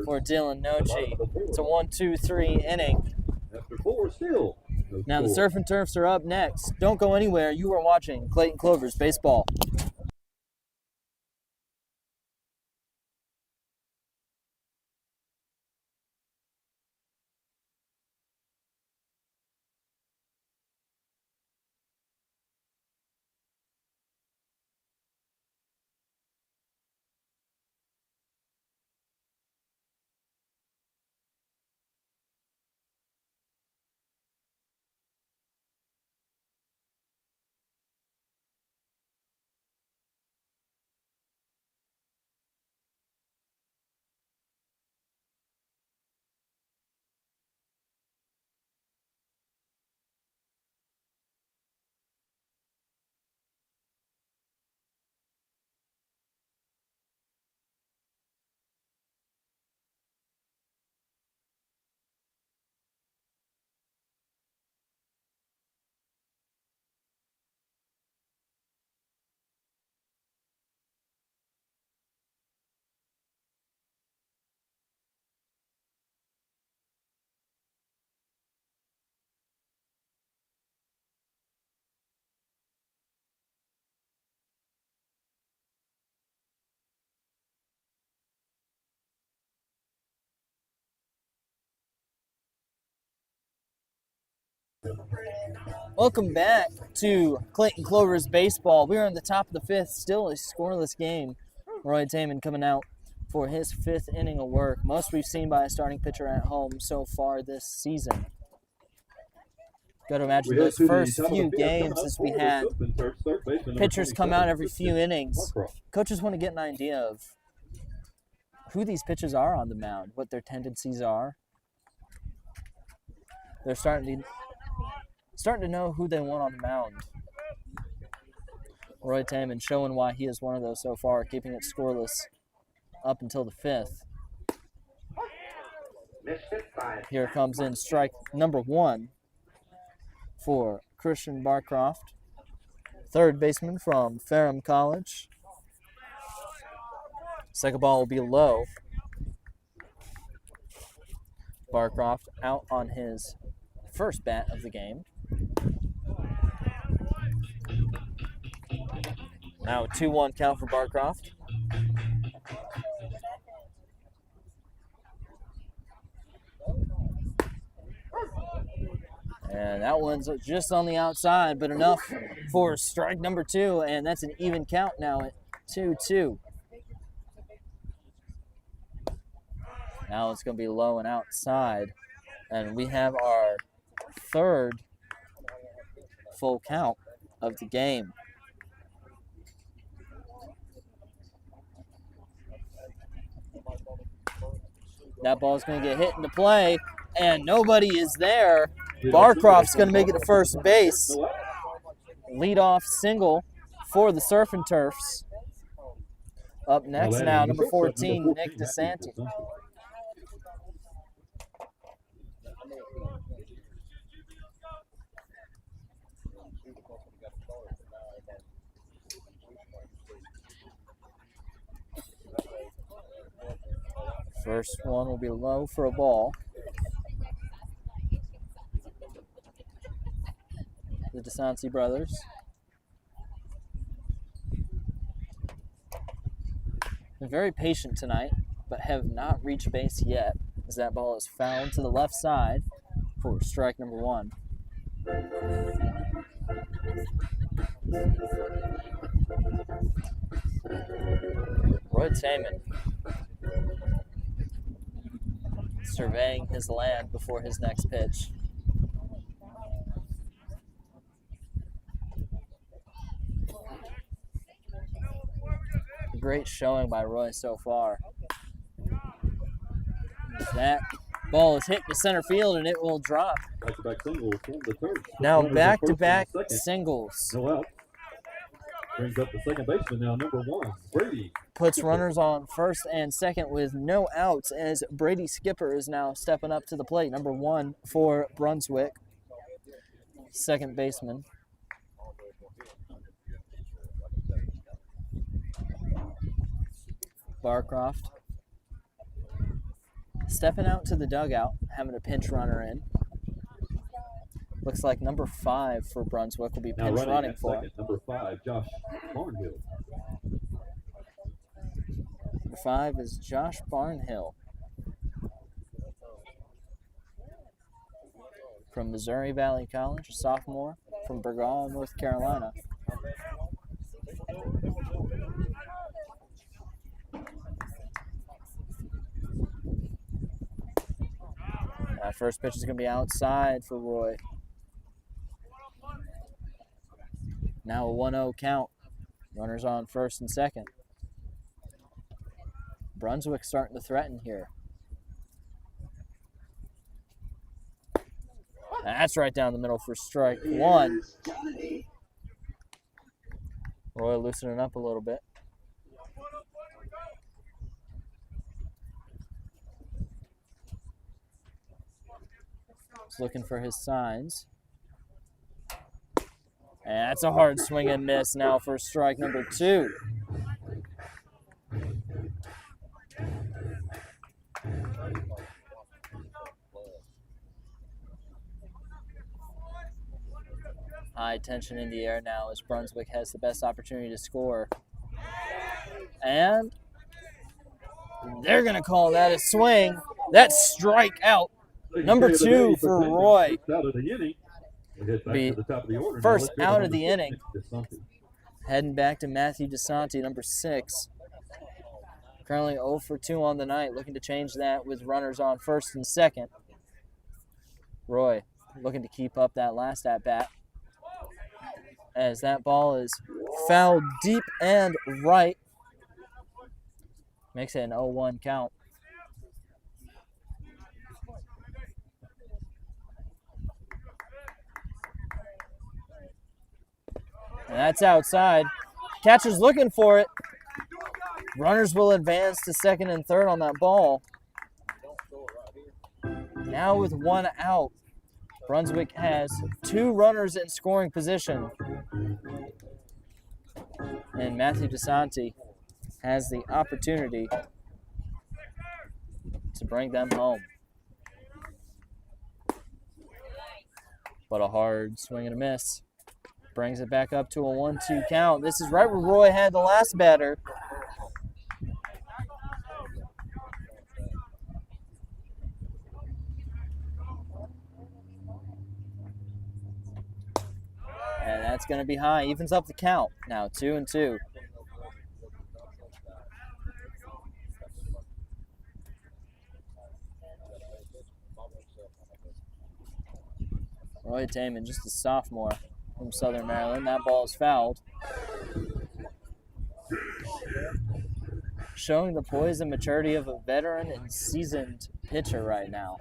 for Dylan Noche. It's a 1-2-3 inning. After 4 still. Now the Surfin' Turfs are up next. Don't go anywhere. You are watching Clayton Clovers Baseball. Welcome back to Clayton Clovers baseball. We are in the top of the fifth, still a scoreless game. Roy Taman coming out for his fifth inning of work, most we've seen by a starting pitcher at home so far this season. Got to imagine those first few games as we had pitchers come out every few innings. Coaches want to get an idea of who these pitchers are on the mound, what their tendencies are. They're starting to know who they want on the mound. Roy Taman showing why he is one of those so far, keeping it scoreless up until the fifth. Here comes in strike number one for Christian Barcroft, third baseman from Ferrum College. Second ball will be low. Barcroft out on his first bat of the game. Now a 2-1 count for Barcroft. And that one's just on the outside, but enough for strike number two, and that's an even count now at 2-2. Now it's going to be low and outside, and we have our third full count of the game. That ball is going to get hit into play, and nobody is there. Barcroft's going to make it to first base. Leadoff single for the Surfin Turfs. Up next now, number 14, Nick DeSanti. First one will be low for a ball. The DeSanti brothers. Been very patient tonight, but have not reached base yet, as that ball is fouled to the left side for strike number one. Roy Taman surveying his land before his next pitch. Great showing by Roy so far. That ball is hit to center field and it will drop. Back-to-back singles from the third. Now back-to-back singles. No out. Brings up the second baseman now, number one, Brady. Puts runners on first and second with no outs as Brady Skipper is now stepping up to the plate. Number one for Brunswick, second baseman. Barcroft stepping out to the dugout, having a pinch runner in. Looks like number 5 for Brunswick will be pinch running for him. Number 5, Josh Barnhill. Number 5 is Josh Barnhill from Missouri Valley College, a sophomore from Burgaw, North Carolina. That first pitch is going to be outside for Roy. Now a 1-0 count. Runners on first and second. Brunswick starting to threaten here. That's right down the middle for strike one. Roy loosening up a little bit. He's looking for his signs. And that's a hard swing and miss now for strike number 2. High tension in the air now as Brunswick has the best opportunity to score. And they're going to call that a swing. That's strike out. Number 2 for Roy. Out of the inning. Hit back Be to the top of the order. first Now, let's out go of the to inning. DeSantis. Heading back to Matthew DeSanti, number 6. Currently 0 for 2 on the night, looking to change that with runners on first and second. Roy looking to keep up that last at-bat, as that ball is fouled deep and right. Makes it an 0-1 count. And that's outside. Catcher's looking for it. Runners will advance to second and third on that ball. Now with 1 out, Brunswick has 2 runners in scoring position. And Matthew DeSanti has the opportunity to bring them home. But a hard swing and a miss. Brings it back up to a 1-2 count. This is right where Roy had the last batter. And that's going to be high. Evens up the count. Now 2-2. Roy Taman, just a sophomore from Southern Maryland. That ball is fouled. Showing the poise and maturity of a veteran and seasoned pitcher right now.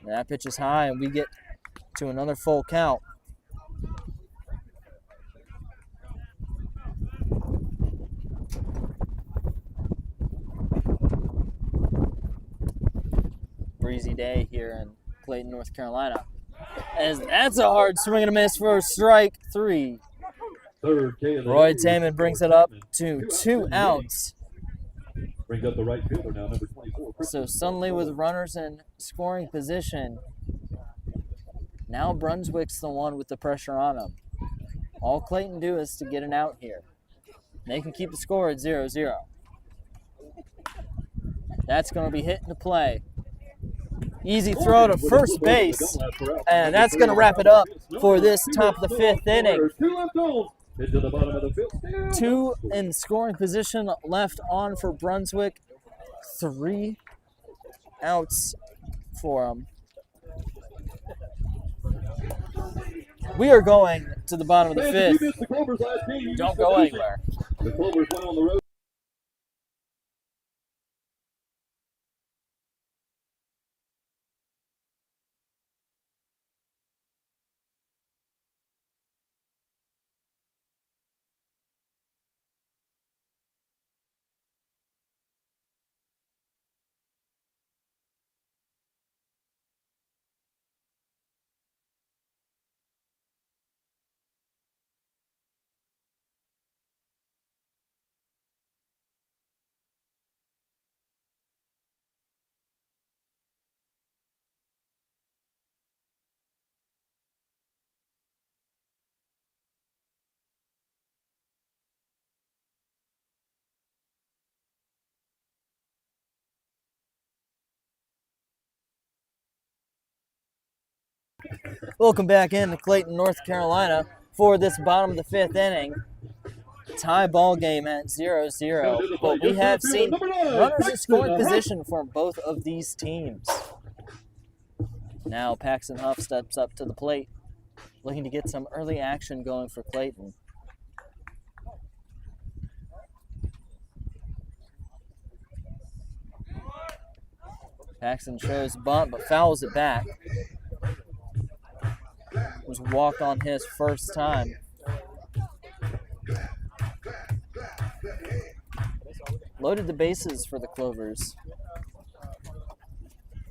And that pitch is high, and we get to another full count. Breezy day here in Clayton, North Carolina. As that's a hard swing and a miss for strike 3. Third K of the Roy day. Taman brings it up to 2 outs. Brings up the right fielder now, number 24. So suddenly with runners in scoring position, now Brunswick's the one with the pressure on them. All Clayton do is to get an out here. They can keep the score at 0-0. That's going to be hit into play. Easy throw to first base, and that's going to wrap it up for this top of the 5th inning. 2 left on. Into the bottom of the field. 2 in scoring position left on for Brunswick. 3 outs for them. We are going to the bottom of the Fans, if you 5th. missed the Clovers last game, you Don't missed go the vision. anywhere. The Clovers went on the road. Welcome back into Clayton, North Carolina for this bottom of the 5th inning. Tie ball game at 0-0, but we have seen runners in scoring position for both of these teams. Now Paxton Huff steps up to the plate, looking to get some early action going for Clayton. Paxton shows bunt, but fouls it back. Was walked on his first time. Loaded the bases for the Clovers.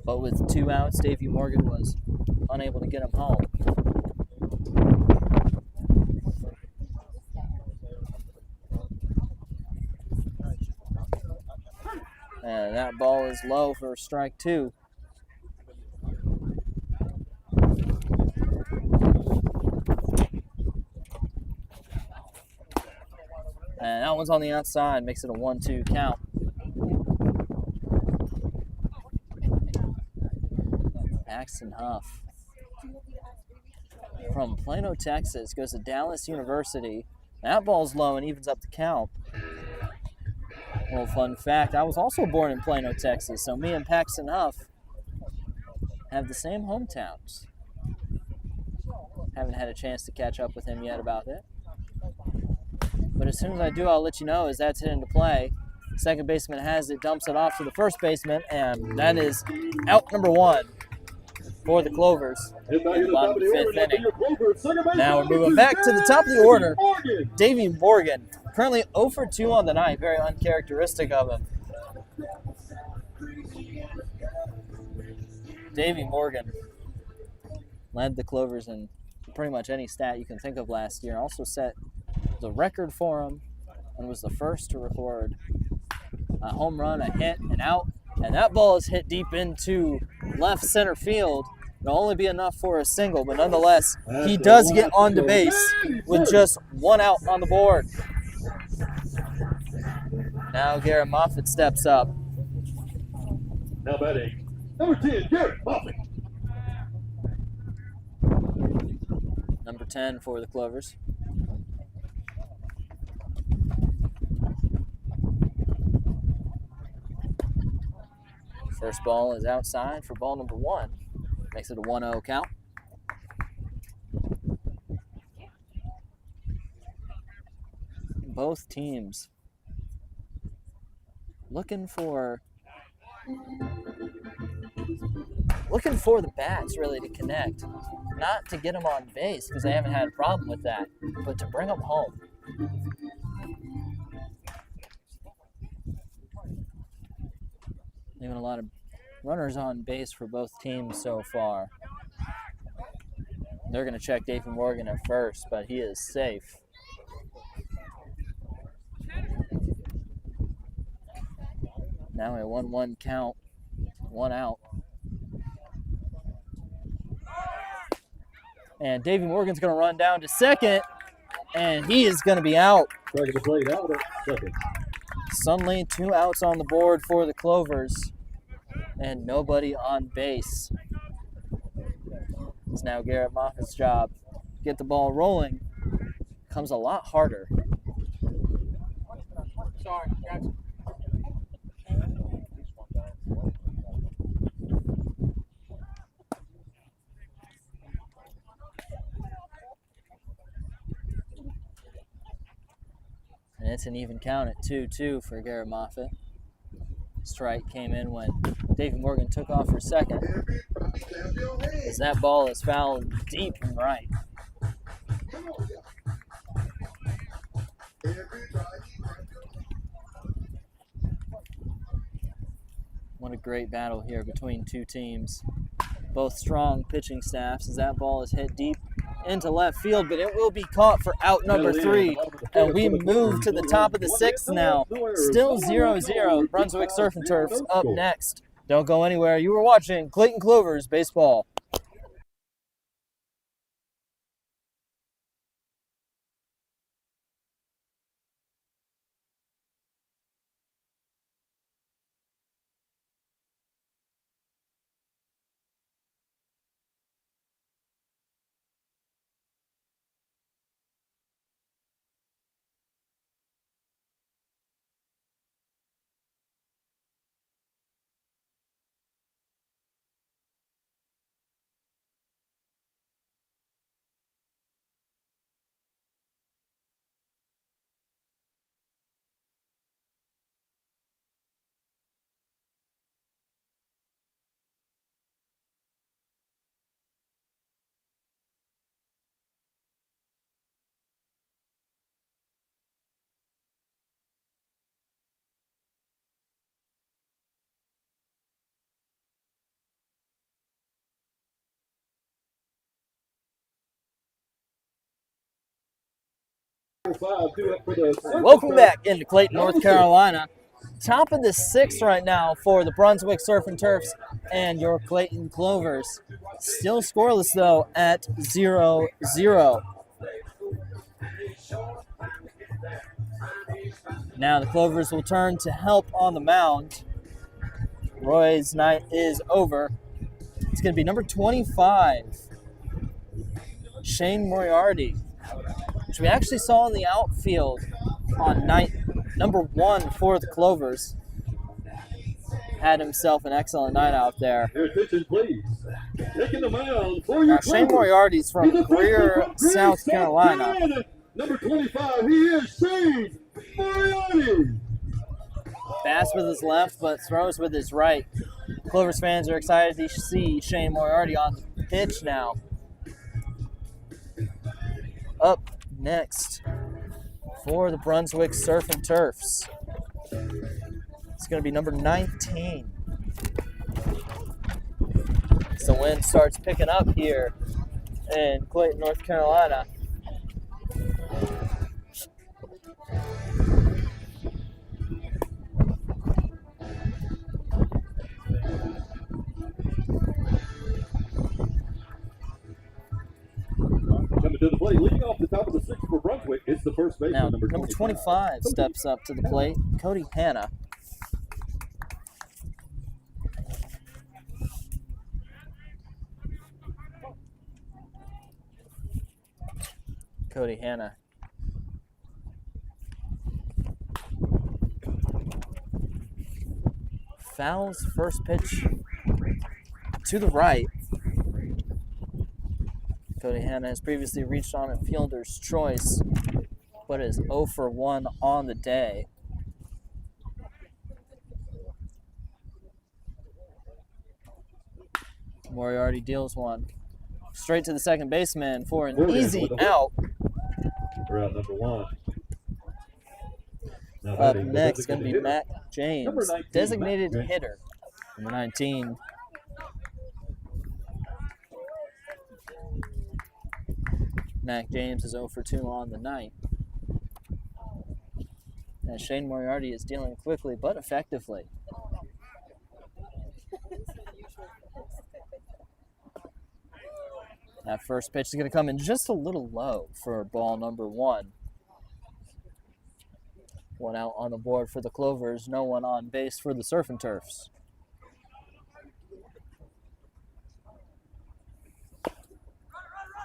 But with 2 outs, Davey Morgan was unable to get him home. And that ball is low for strike 2. And that one's on the outside, makes it a 1-2 count. Paxton Huff from Plano, Texas, goes to Dallas University. That ball's low and evens up the count. Little fun fact, I was also born in Plano, Texas, so me and Paxton Huff have the same hometowns. Haven't had a chance to catch up with him yet about it. But as soon as I do, I'll let you know as that's hit into play. Second baseman has it, dumps it off to the first baseman, and that is out number 1 for the Clovers. Bottom of the 5th inning. Now we're moving back to the top of the order. Davey Morgan, currently 0 for 2 on the night. Very uncharacteristic of him. Davey Morgan led the Clovers in pretty much any stat you can think of last year. Also set the record for him and was the first to record a home run, a hit, an out. And that ball is hit deep into left center field. It'll only be enough for a single, but nonetheless, he does get onto base with just 1 out on the board. Now Garrett Moffitt steps up. Now batting, number 10, Garrett Moffitt. Number 10 for the Clovers. First ball is outside for ball number 1. Makes it a 1-0 count. Both teams looking for the bats really to connect. Not to get them on base because they haven't had a problem with that, but to bring them home. Leaving a lot of runners on base for both teams so far. They're going to check Davey Morgan at first, but he is safe. Now a 1-1 count, 1 out. And Davey Morgan's going to run down to second, and he is going to be out. Suddenly 2 outs on the board for the Clovers, and nobody on base. It's now Garrett Moffitt's job. Get the ball rolling. Comes a lot harder. Sorry, gotcha. And it's an even count at 2-2 for Garrett Moffitt. Strike came in when Davey Morgan took off for second. As that ball is fouled deep and right. What a great battle here between two teams. Both strong pitching staffs as that ball is hit deep into left field, but it will be caught for out number 3. And we move to the top of the 6th now. Still 0-0. Brunswick Surfin' Turfs up next. Don't go anywhere. You were watching Clayton Clovers Baseball. Welcome back into Clayton, North Carolina. Top of the 6th right now for the Brunswick Surfin' Turfs and your Clayton Clovers. Still scoreless, though, at 0-0. Now the Clovers will turn to help on the mound. Roy's night is over. It's going to be number 25, Shane Moriarty, which we actually saw in the outfield on night number 1 for the Clovers. Had himself an excellent night out there. Your attention, please. Taking the mound for your Now, Shane Clovers. Moriarty's from Greer, South Carolina. Number 25, he is Shane Moriarty. Bats with his left, but throws with his right. Clovers fans are excited to see Shane Moriarty on the pitch now. Up next for the Brunswick Surfin' Turfs, it's going to be number 19. As the wind starts picking up here in Clayton, North Carolina. Coming to the plate, leading off the top of the sixth for Brunswick, it's the first baseman, Now, number number 25 steps up to the plate, Cody Hanna. Cody Hanna. Fouls first pitch to the right. Cody Hanna has previously reached on a fielder's choice, but is 0 for 1 on the day. Moriarty deals one. Straight to the second baseman for an easy out. Route number 1. Now Up batting, the next going to be designated Matt hitter. James, Number 19, designated Matt James. hitter. Number 19. Matt James is 0 for 2 on the night. And Shane Moriarty is dealing quickly but effectively. That first pitch is going to come in just a little low for ball number 1. One out on the board for the Clovers, no one on base for the Surfin' Turfs.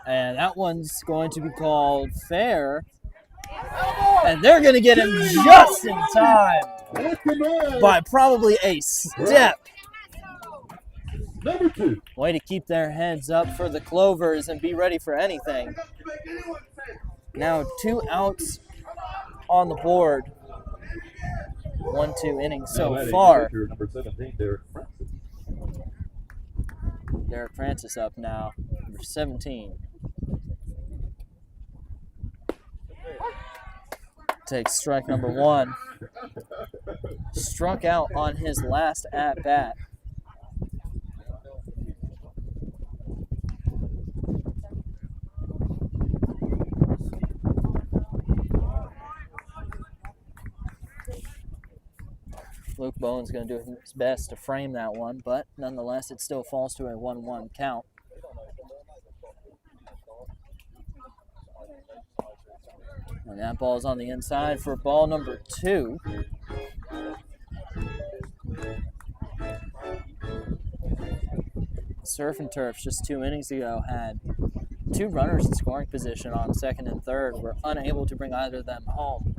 And that one's going to be called fair. And they're going to get him just in time by probably a step. Number 2. Way to keep their heads up for the Clovers and be ready for anything. Now 2 outs on the board. 1-2 innings so far. Number 17, Derek Francis. Derek Francis up now, number 17. Takes strike number 1. Struck out on his last at-bat. Luke Bowen's going to do his best to frame that one, but nonetheless, it still falls to a 1-1 count. And that ball is on the inside for ball number 2. Surfin' Turfs just 2 innings ago had 2 runners in scoring position on second and third. Were unable to bring either of them home.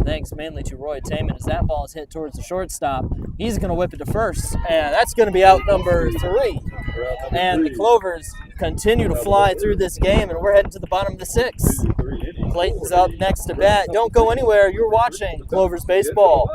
Thanks mainly to Roy Taman as that ball is hit towards the shortstop. He's going to whip it to first, and that's going to be out number 3. And the Clovers continue to fly through this game, and we're heading to the bottom of the 6th. Clayton's up next to bat. Don't go anywhere. You're watching Clovers Baseball.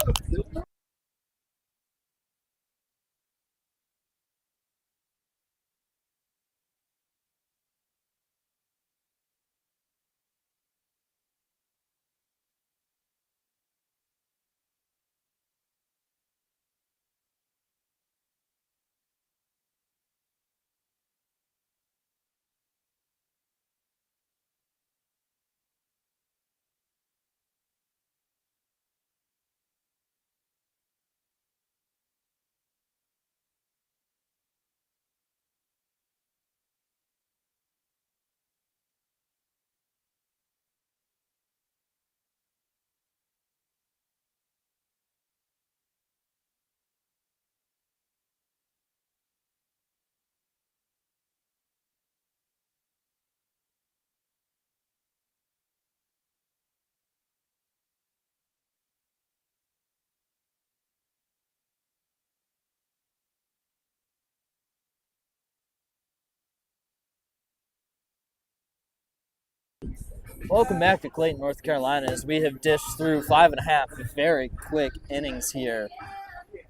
Welcome back to Clayton, North Carolina, as we have dished through 5.5 very quick innings here.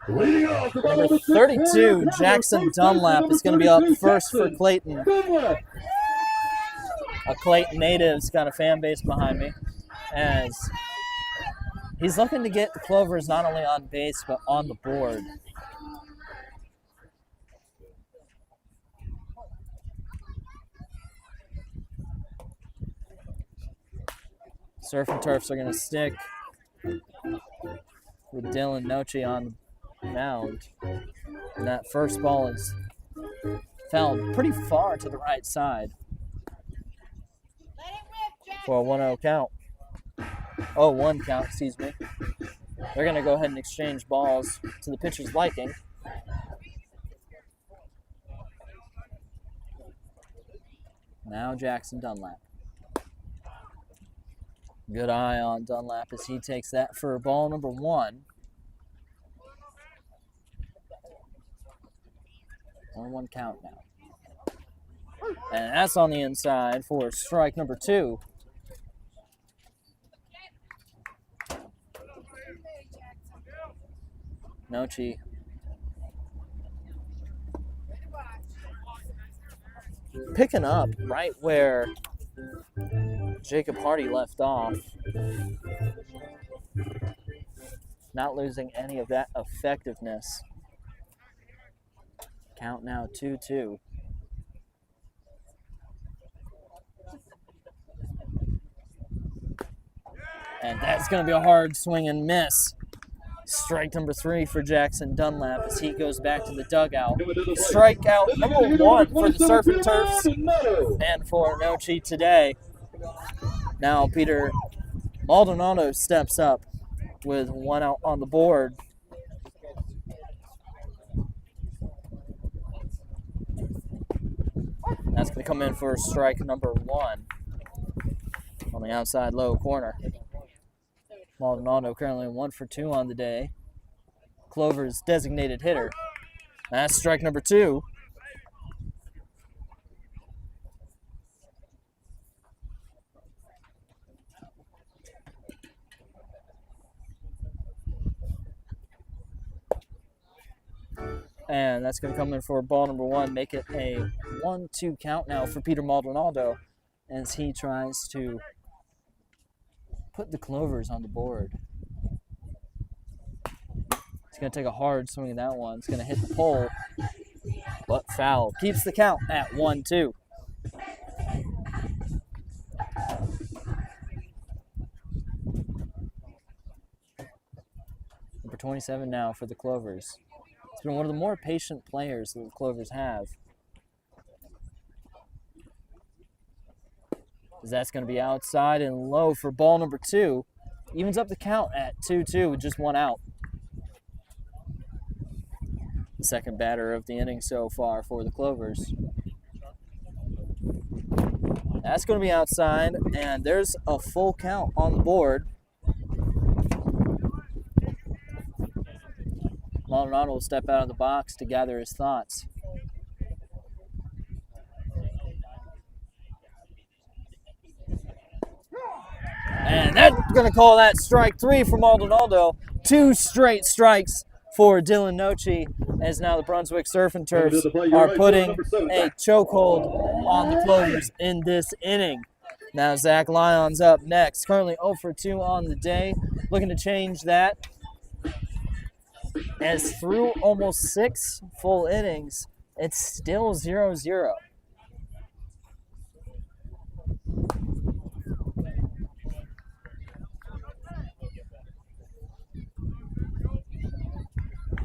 Number 32, Jackson Dunlap, is going to be up first for Clayton. A Clayton native's got a fan base behind me, as he's looking to get the Clovers not only on base but on the board. Surfin Turfs are going to stick with Dylan Noche on the mound. And that first ball is fouled pretty far to the right side for a 1-0 count. 0-1 count, excuse me. They're going to go ahead and exchange balls to the pitcher's liking. Now Jackson Dunlap. Good eye on Dunlap as he takes that for ball number 1. 1-1 count now. And that's on the inside for strike number 2. Noche picking up right where Jacob Hardy left off. Not losing any of that effectiveness. Count now 2-2. And that's going to be a hard swing and miss. Strike number 3 for Jackson Dunlap as he goes back to the dugout. Strikeout number 1 for the Surfin Turfs and for Noche today. Now Peter Maldonado steps up with 1 out on the board. That's going to come in for strike number 1 on the outside low corner. Maldonado currently 1 for 2 on the day. Clovers designated hitter. That's strike number 2. And that's going to come in for ball number 1, make it a 1-2 count now for Peter Maldonado as he tries to put the Clovers on the board. He's going to take a hard swing at that one. It's going to hit the pole, but foul. Keeps the count at 1-2. Number 27 now for the Clovers. It's been one of the more patient players that the Clovers have. That's going to be outside and low for ball number 2. Evens up the count at 2-2 with just 1 out. The second batter of the inning so far for the Clovers. That's going to be outside, and there's a full count on the board. Maldonado will step out of the box to gather his thoughts. And that's going to call that strike 3 for Maldonado. 2 straight strikes for Dylan Noche, as now the Brunswick Surfin Turfs are putting a chokehold on the Clovers in this inning. Now Zach Lyons up next, currently 0 for 2 on the day, looking to change that. As through almost 6 full innings, it's still 0-0.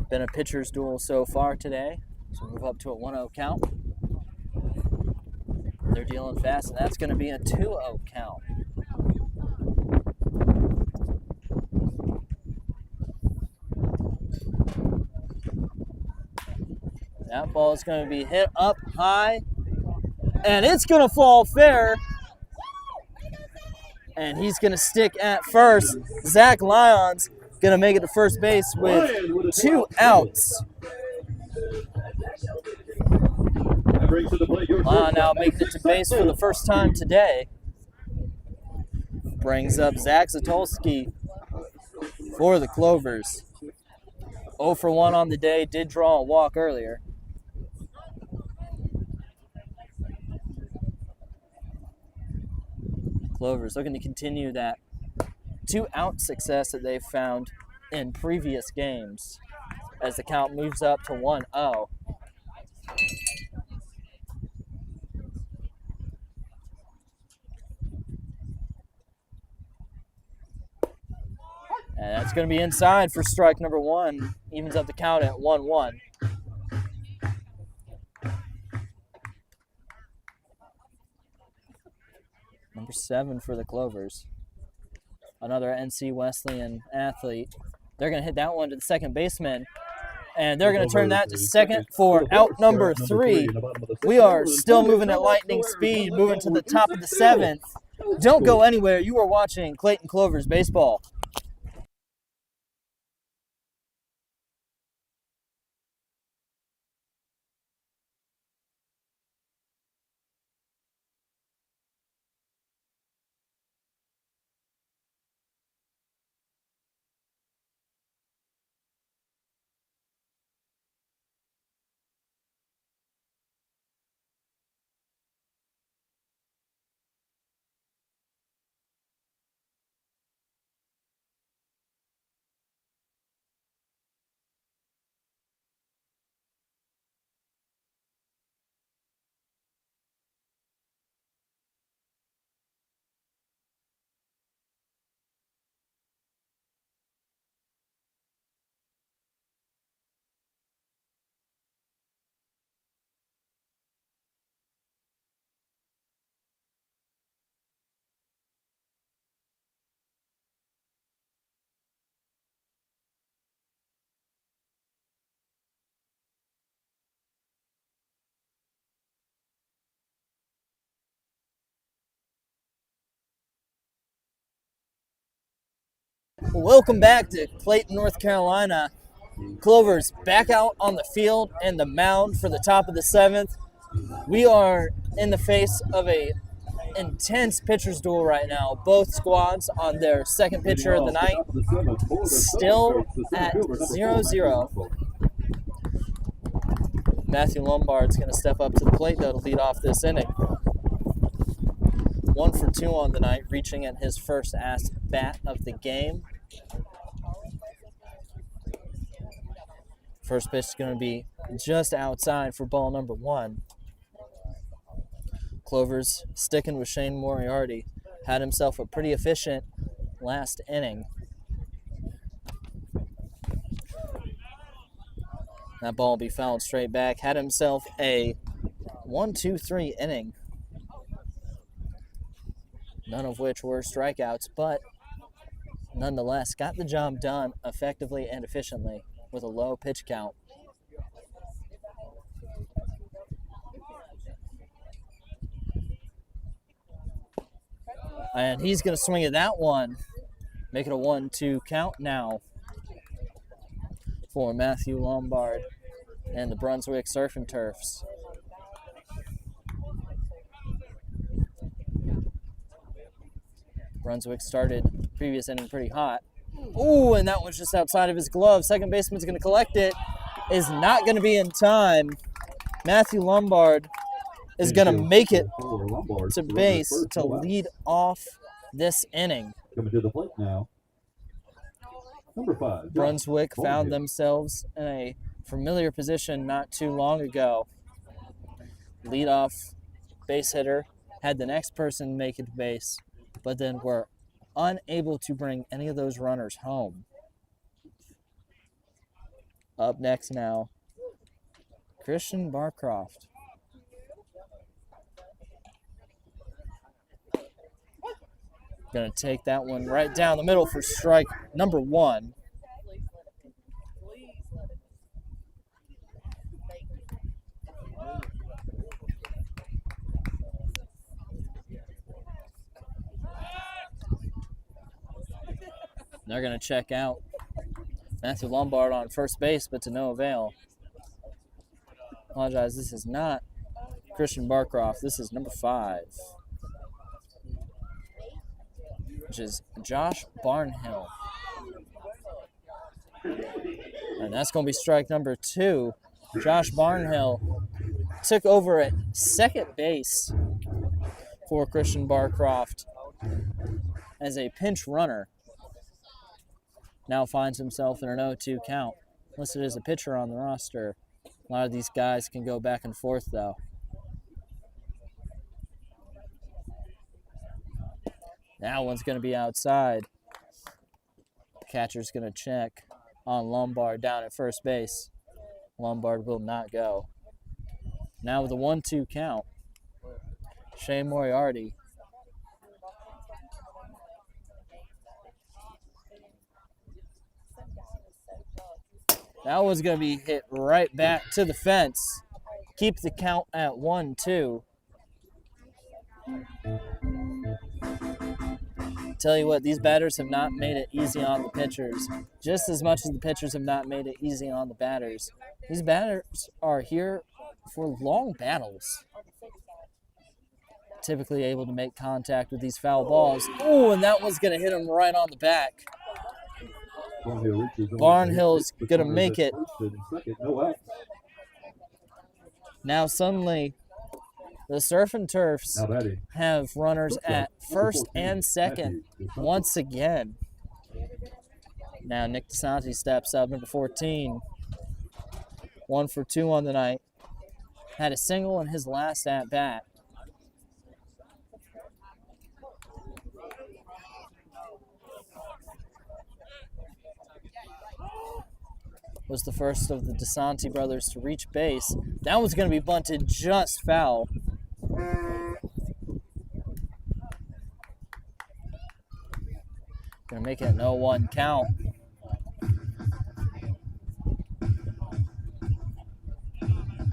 Been a pitcher's duel so far today, so move up to a 1-0 count. They're dealing fast, and that's going to be a 2-0 count. That ball is going to be hit up high, and it's going to fall fair. And he's going to stick at first. Zach Lyons going to make it to first base with 2 outs. Lyon now making it to base for the first time today. brings up Zach Zatolski for the Clovers. 0 for 1 on the day, did draw a walk earlier. Clovers looking to continue that 2-out success that they've found in previous games as the count moves up to 1-0. And that's going to be inside for strike number 1. Evens up the count at 1-1. Number 7 for the Clovers. Another NC Wesleyan athlete. They're going to hit that one to the second baseman. And they're going to turn that to second for out number 3. We are still moving at lightning speed, moving to the top of the 7th. Don't go anywhere. You are watching Clayton Clovers baseball. Welcome back to Clayton, North Carolina. Clovers back out on the field and the mound for the top of the 7th. We are in the face of a intense pitcher's duel right now. Both squads on their second pitcher of the night, still at 0-0. Matthew Lombard's going to step up to the plate, though, to lead off this inning. 1 for 2 on the night, reaching at his first at-bat of the game. First pitch is going to be just outside for ball number 1. Clovers sticking with Shane Moriarty. Had himself a pretty efficient last inning. That ball will be fouled straight back. Had himself a 1-2-3 inning. None of which were strikeouts, but nonetheless got the job done effectively and efficiently with a low pitch count. And he's going to swing at that one. Make it a 1-2 count now for Matthew Lombard and the Brunswick Surfin Turfs. Brunswick started previous inning pretty hot. Ooh, and that one's just outside of his glove. Second baseman's going to collect it. Is not going to be in time. Matthew Lombard is going to make it to base to lead off this inning. Coming to the plate now. Number 5. Brunswick found themselves in a familiar position not too long ago. Leadoff base hitter had the next person make it to base, but then were unable to bring any of those runners home. Up next now, Christian Barcroft. Going to take that one right down the middle for strike number 1. They're going to check out Matthew Lombard on first base, but to no avail. Apologize, this is not Christian Barcroft. This is number 5. which is Josh Barnhill. And that's going to be strike number 2. Josh Barnhill took over at second base for Christian Barcroft as a pinch runner. Now finds himself in an 0-2 count. Listed as a pitcher on the roster. A lot of these guys can go back and forth, though. That one's going to be outside. Catcher's going to check on Lombard down at first base. Lombard will not go. Now with a 1-2 count, Shane Moriarty. That one's going to be hit right back to the fence. Keep the count at 1-2. Tell you what, these batters have not made it easy on the pitchers, just as much as the pitchers have not made it easy on the batters. These batters are here for long battles. Typically able to make contact with these foul balls. Oh, and that one's going to hit him right on the back. Barnhill's going to make it. Now suddenly, the Surfin Turfs have runners at first and second once again. Now Nick DeSanti steps up, number 14. 1 for 2 on the night. Had a single in his last at-bat. Was the first of the DeSanti brothers to reach base. That one's going to be bunted just foul. Going to make it an 0-1 count.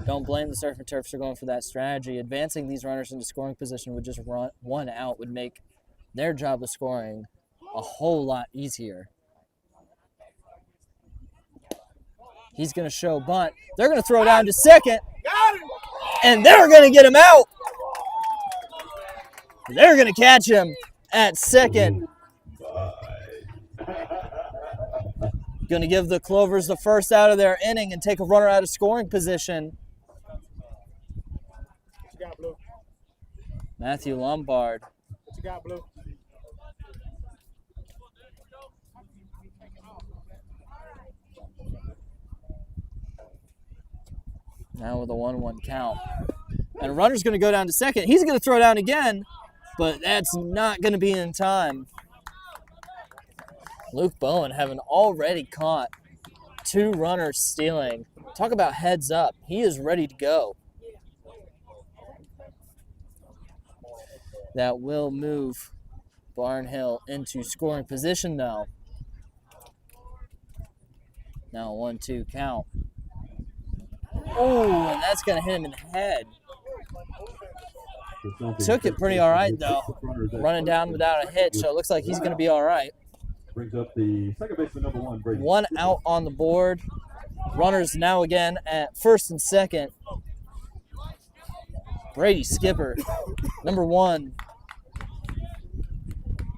Don't blame the Surfin Turfs for going for that strategy. Advancing these runners into scoring position with just one out would make their job of scoring a whole lot easier. He's going to show bunt. They're going to throw down to second. And they're going to get him out. They're going to catch him at second. Going to give the Clovers the first out of their inning and take a runner out of scoring position. What you got, Blue? Matthew Lombard. What you got, Blue? Now with a 1-1 count. And a runner's going to go down to second. He's going to throw down again, but that's not going to be in time. Luke Bowen having already caught 2 runners stealing. Talk about heads up. He is ready to go. That will move Barnhill into scoring position now. Now 1-2 count. Oh, and that's going to hit him in the head. Took it pretty all right, though. Running down without a hit, so it looks like he's going to be all right. Brings up the second baseman, number 1, Brady. 1 out on the board. Runners now again at first and second. Brady Skipper, number 1.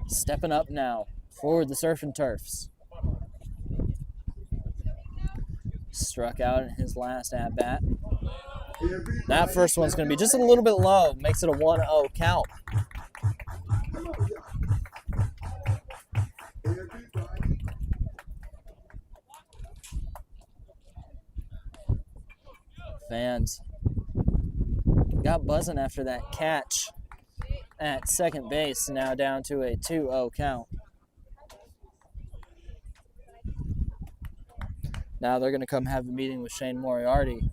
Stepping up now for the Surfin Turfs. Struck out in his last at-bat. That first one's going to be just a little bit low. Makes it a 1-0 count. Fans got buzzing after that catch at second base. Now down to a 2-0 count. Now they're going to come have a meeting with Shane Moriarty.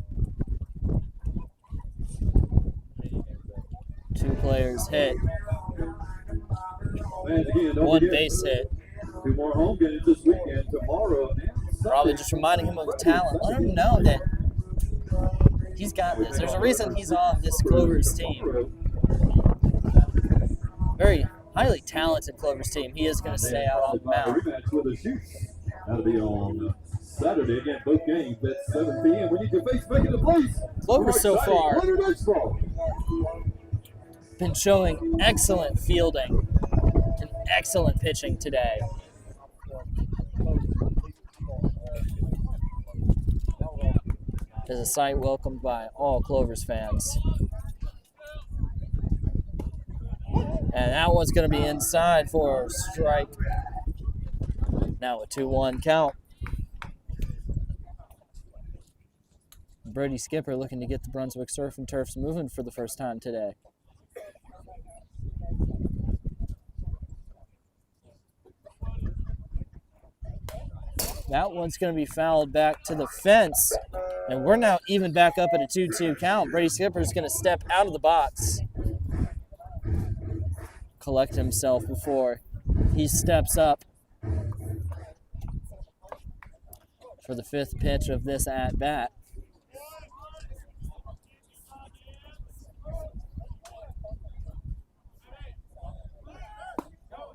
2 players hit. 1 base hit. 2 more home games this weekend, tomorrow. Probably just reminding him of the talent. Let him know that he's got this. There's a reason he's on this Clovers team. Very highly talented Clovers team. He is going to stay out on the mound. That'll be on Saturday again, both games at 7 p.m. We need your face back in the place. Clovers so far been showing excellent fielding. Can excellent pitching today. Is a sight welcomed by all Clovers fans. And that one's going to be inside for strike. Now a 2-1 count. Brady Skipper looking to get the Brunswick Surfin Turfs moving for the first time today. That one's going to be fouled back to the fence. And we're now even back up at a 2-2 count. Brady Skipper is going to step out of the box. Collect himself before he steps up for the fifth pitch of this at-bat.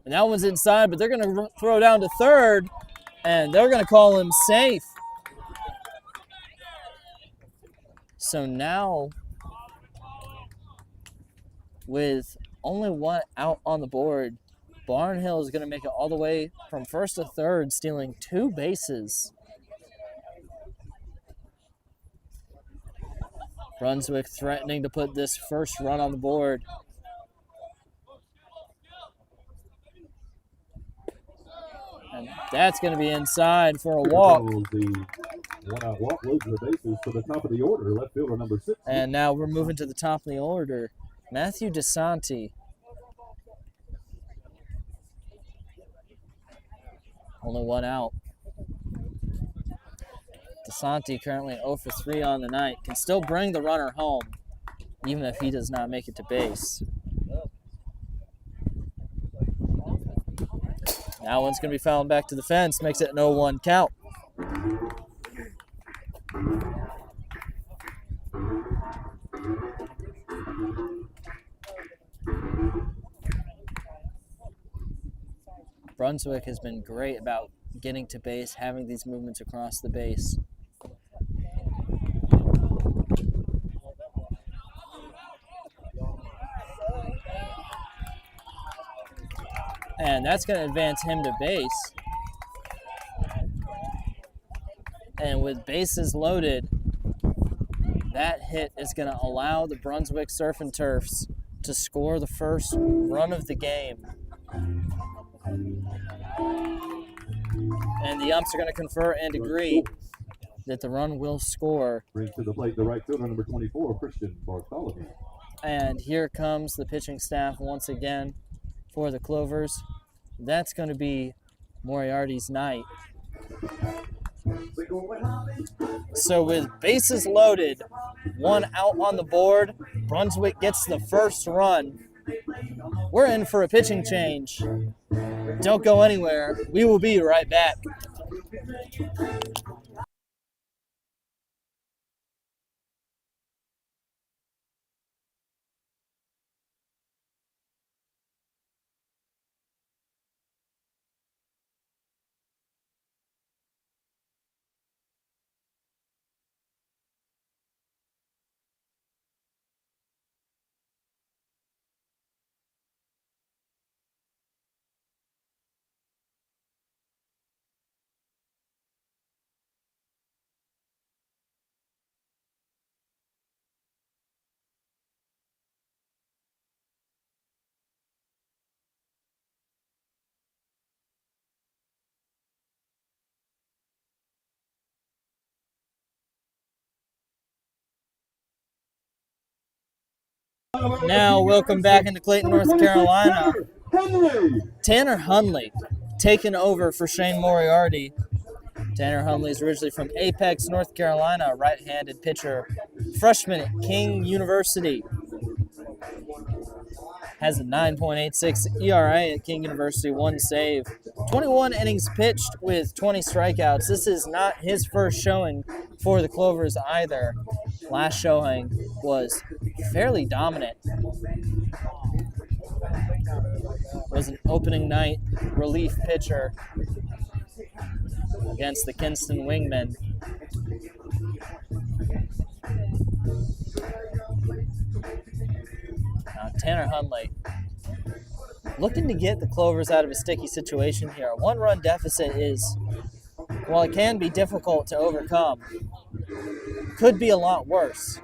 And that one's inside, but they're going to throw down to third, and they're going to call him safe. So now, with only one out on the board, Barnhill is going to make it all the way from first to third, stealing 2 bases. Brunswick threatening to put this first run on the board. And that's going to be inside for a walk. The one-out walk loads the bases to the top of the order. Left fielder number 6. And now we're moving to the top of the order. Matthew DeSanti. Only one out. DeSanti currently 0 for 3 on the night. Can still bring the runner home, even if he does not make it to base. That one's going to be fouled back to the fence. Makes it an 0-1 count. Brunswick has been great about getting to base, having these movements across the base. And that's going to advance him to base. And with bases loaded, that hit is going to allow the Brunswick Surfin Turfs to score the first run of the game. And the umps are going to confer and agree that the run will score. Brings to the plate the right fielder number 24, Christian Bartholomew. And here comes the pitching staff once again for the Clovers. That's going to be Moriarty's night. So with bases loaded, one out on the board, Brunswick gets the first run. We're in for a pitching change. Don't go anywhere. We will be right back. Now, welcome back into Clayton, North Carolina. Tanner Hunley taking over for Shane Moriarty. Tanner Hunley is originally from Apex, North Carolina, a right-handed pitcher, freshman at King University. Has a 9.86 ERA at King University, 1 save. 21 innings pitched with 20 strikeouts. This is not his first showing for the Clovers either. Last showing was fairly dominant. Was an opening night relief pitcher against the Kinston Wingmen. Tanner Hunley looking to get the Clovers out of a sticky situation here. A one-run deficit is, while it can be difficult to overcome, could be a lot worse.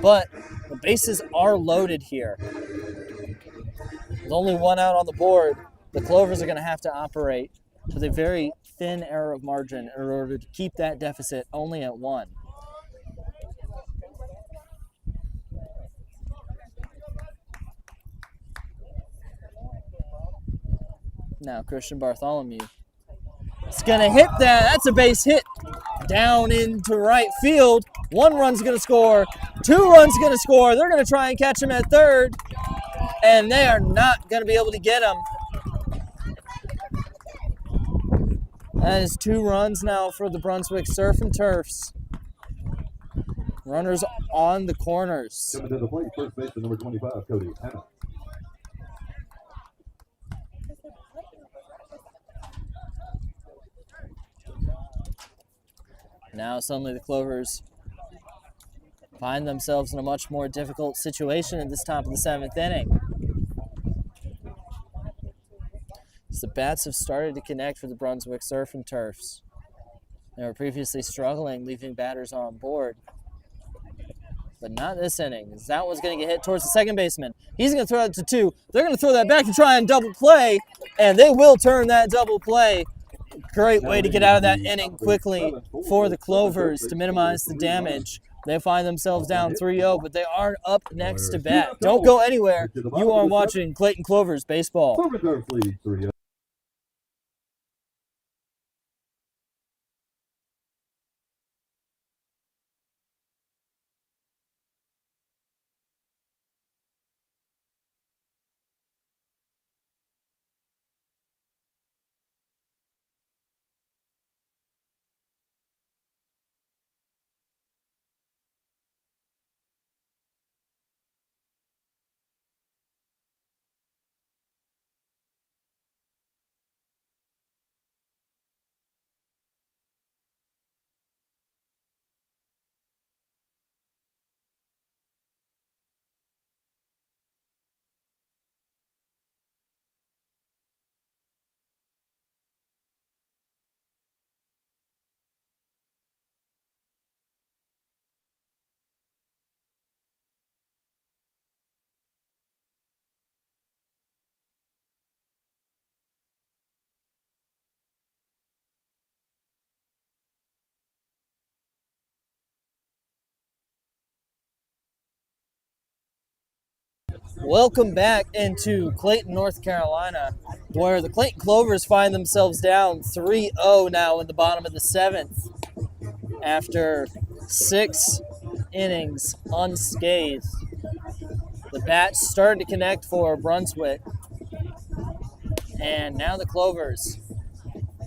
But the bases are loaded here. With only one out on the board, the Clovers are going to have to operate with a very thin error of margin in order to keep that deficit only at 1. Now Christian Bartholomew. It's going to hit that. That's a base hit down into right field. 1 run's going to score. 2 runs going to score. They're going to try and catch him at third, and they are not going to be able to get him. That is 2 runs now for the Brunswick Surfin Turfs. Runners on the corners. Coming to the plate, first baseman number 25, Cody Hannah. Now suddenly the Clovers find themselves in a much more difficult situation at this top of the 7th inning. As the bats have started to connect for the Brunswick Surfin Turfs. They were previously struggling, leaving batters on board. But not this inning, as that one's going to get hit towards the second baseman. He's going to throw it to 2. They're going to throw that back to try and double play, and they will turn that double play. Great way to get out of that inning quickly for the Clovers to minimize the damage. They find themselves down 3-0, but they are up next to bat. Don't go anywhere. You are watching Clayton Clovers baseball. Clovers leading 3-0. Welcome back into Clayton, North Carolina, where the Clayton Clovers find themselves down 3-0 now in the bottom of the 7th after 6 innings unscathed. The bats started to connect for Brunswick, and now the Clovers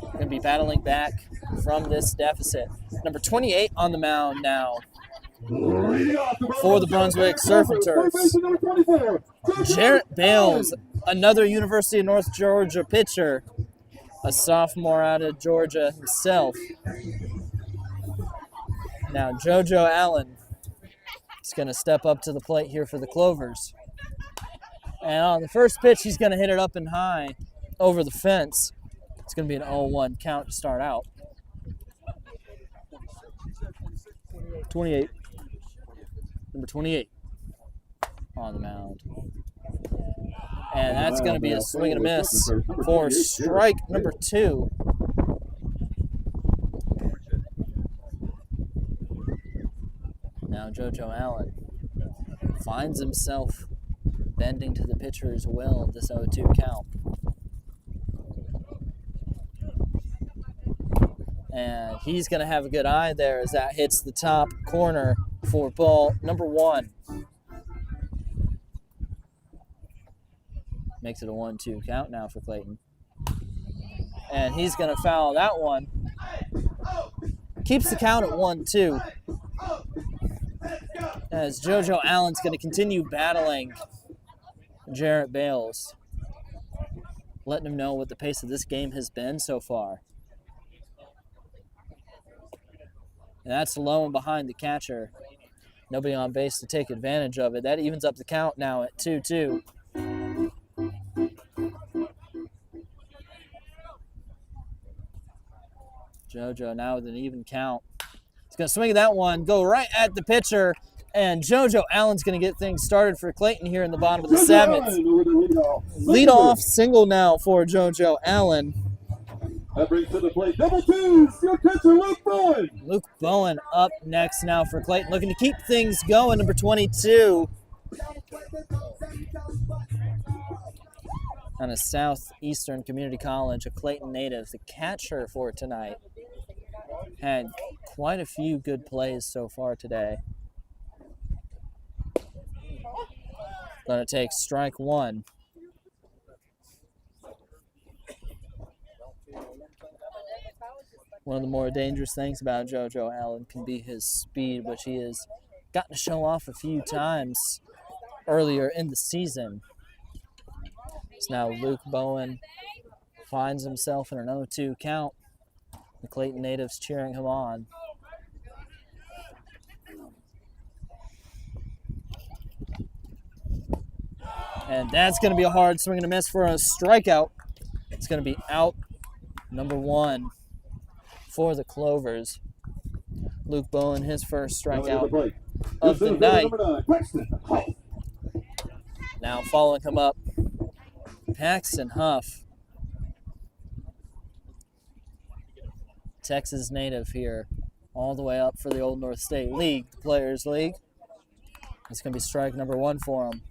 are going to be battling back from this deficit. Number 28 on the mound now for the Brunswick Surfin Turfs. Jarrett Bales, another University of North Georgia pitcher, a sophomore out of Georgia himself. Now JoJo Allen is going to step up to the plate here for the Clovers. And on the first pitch, he's going to hit it up and high over the fence. It's going to be an 0-1 count to start out. 28. Number 28 on the mound. And that's going to be a swing and a miss for strike number 2. Now JoJo Allen finds himself bending to the pitcher's will at this 0-2 count. And he's going to have a good eye there as that hits the top corner for ball number 1. Makes it a 1-2 count now for Clayton. And he's going to foul that one. Keeps the count at 1-2. As JoJo Allen's going to continue battling Jarrett Bales, letting him know what the pace of this game has been so far. And that's low and behind the catcher. Nobody on base to take advantage of it. That evens up the count now at 2-2. JoJo now with an even count. He's going to swing that one, go right at the pitcher, and JoJo Allen's going to get things started for Clayton here in the bottom of the seventh. Lead-off single now for JoJo Allen. That brings to the plate double twos. Your catcher, Luke Bowen. Luke Bowen up next now for Clayton, looking to keep things going, number 22. On a Southeastern Community College, a Clayton native, the catcher for tonight. Had quite a few good plays so far today. Going to take strike one. One of the more dangerous things about JoJo Allen can be his speed, which he has gotten to show off a few times earlier in the season. So now Luke Bowen finds himself in an 0-2 count. The Clayton natives cheering him on. And that's going to be a hard swing and a miss for a strikeout. It's going to be out number one for the Clovers. Luke Bowen, his first strikeout of the night. Now following him up, Paxton Huff. Texas native here, all the way up for the Old North State League, the Players League. It's going to be strike number one for him.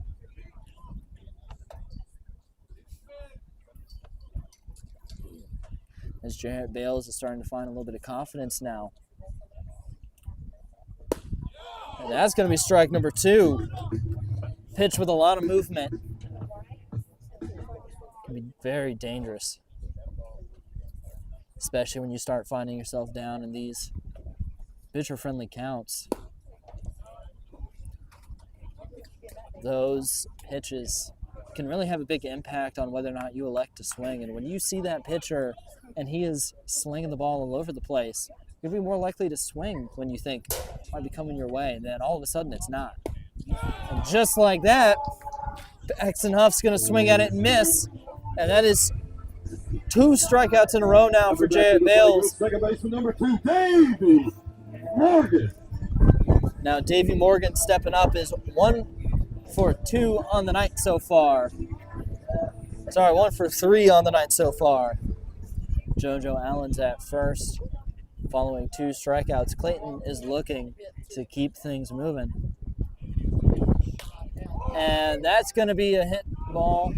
As Jarrett Bales is starting to find a little bit of confidence now. And that's going to be strike number two. Pitch with a lot of movement. Can be very dangerous, especially when you start finding yourself down in these pitcher-friendly counts. Those pitches can really have a big impact on whether or not you elect to swing. And when you see that pitcher and he is slinging the ball all over the place, you'll be more likely to swing when you think it might be coming your way, and then all of a sudden it's not. And just like that, Paxton Huff's going to swing at it and miss, and that is 2 strikeouts in a row now for Jarrett Bales. Second baseman number 2, Davey Morgan. Now Davey Morgan stepping up is 1 for 2 on the night so far. Sorry, 1 for 3 on the night so far. JoJo Allen's at first, following 2 strikeouts. Clayton is looking to keep things moving. And that's going to be a hit ball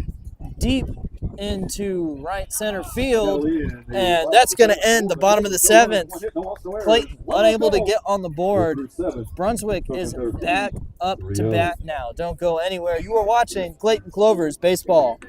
deep into right center field, and that's going to end the bottom of the 7th. Clayton unable to get on the board. Brunswick is back up to bat now. Don't go anywhere. You are watching Clayton Clovers baseball.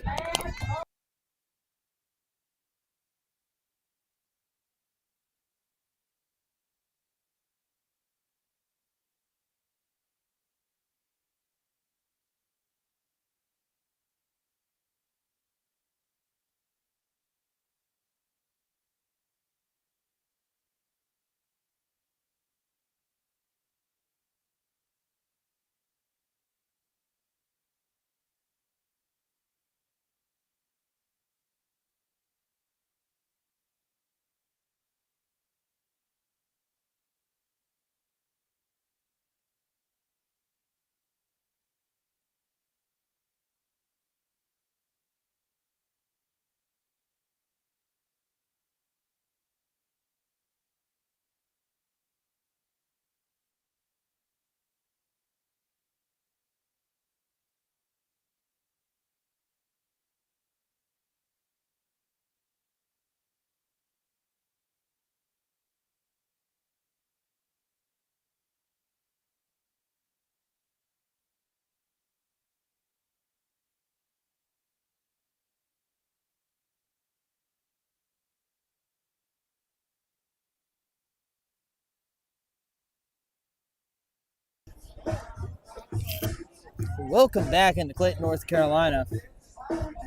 Welcome back into Clayton, North Carolina.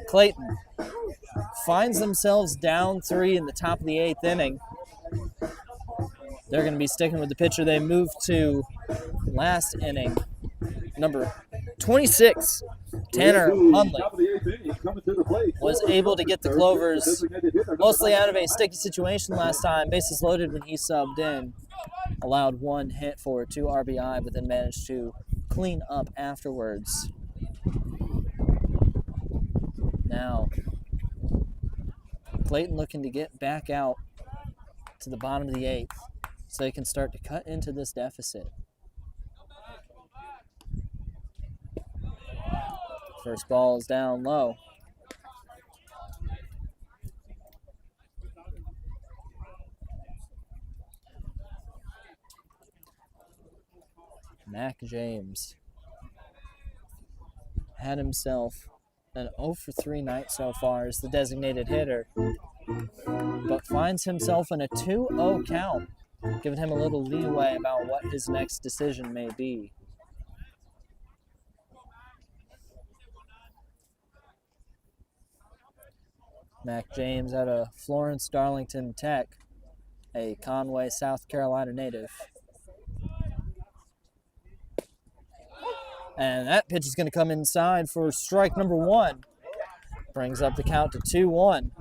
Clayton finds themselves down 3 in the top of the 8th inning. They're going to be sticking with the pitcher they moved to last inning, number 26, Tanner Hundley. Top of the 8th inning, coming to the was able to get the Clovers mostly out of a sticky situation last time. Bases loaded when he subbed in. Allowed one hit for 2 RBI, but then managed to clean up afterwards. Now, Clayton looking to get back out to the bottom of the 8th so they can start to cut into this deficit. First ball is down low. Mac James had himself an 0 for 3 night so far as the designated hitter, but finds himself in a 2-0 count, giving him a little leeway about what his next decision may be. Mac James out of Florence Darlington Tech, a Conway, South Carolina native. And that pitch is going to come inside for strike number 1. Brings up the count to 2-1.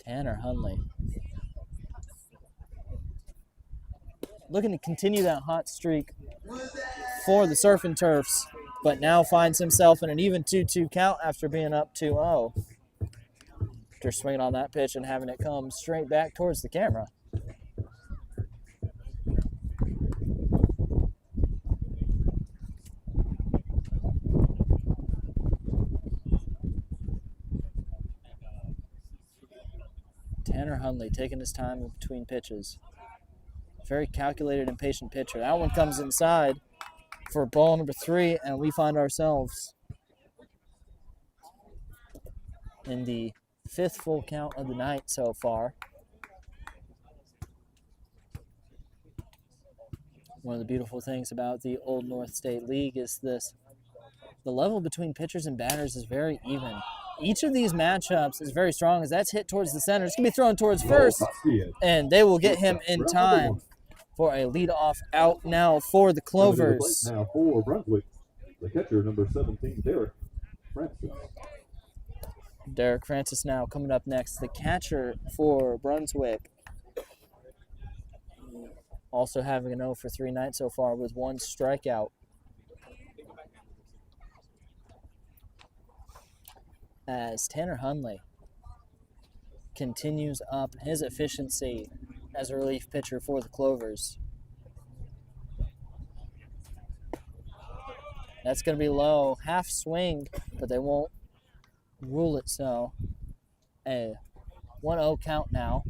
Tanner Hunley looking to continue that hot streak for the Surfin' Turfs, but now finds himself in an even 2-2 count after being up 2-0. After swinging on that pitch and having it come straight back towards the camera. Tanner Hunley taking his time in between pitches. Very calculated and patient pitcher. That one comes inside for ball number 3, and we find ourselves in the 5th full count of the night so far. One of the beautiful things about the Old North State League is the level between pitchers and batters is very even. Each of these matchups is very strong as that's hit towards the center. It's going to be thrown towards first, and they will get him in time for a leadoff out now for the Clovers. Now for Brunswick, the catcher, number 17, Derek Francis. Derek Francis now coming up next, the catcher for Brunswick. Also having an 0 for 3 night so far with 1 strikeout. As Tanner Hunley continues up his efficiency as a relief pitcher for the Clovers. That's going to be low, half swing, but they won't rule it so. A 1-0 count now.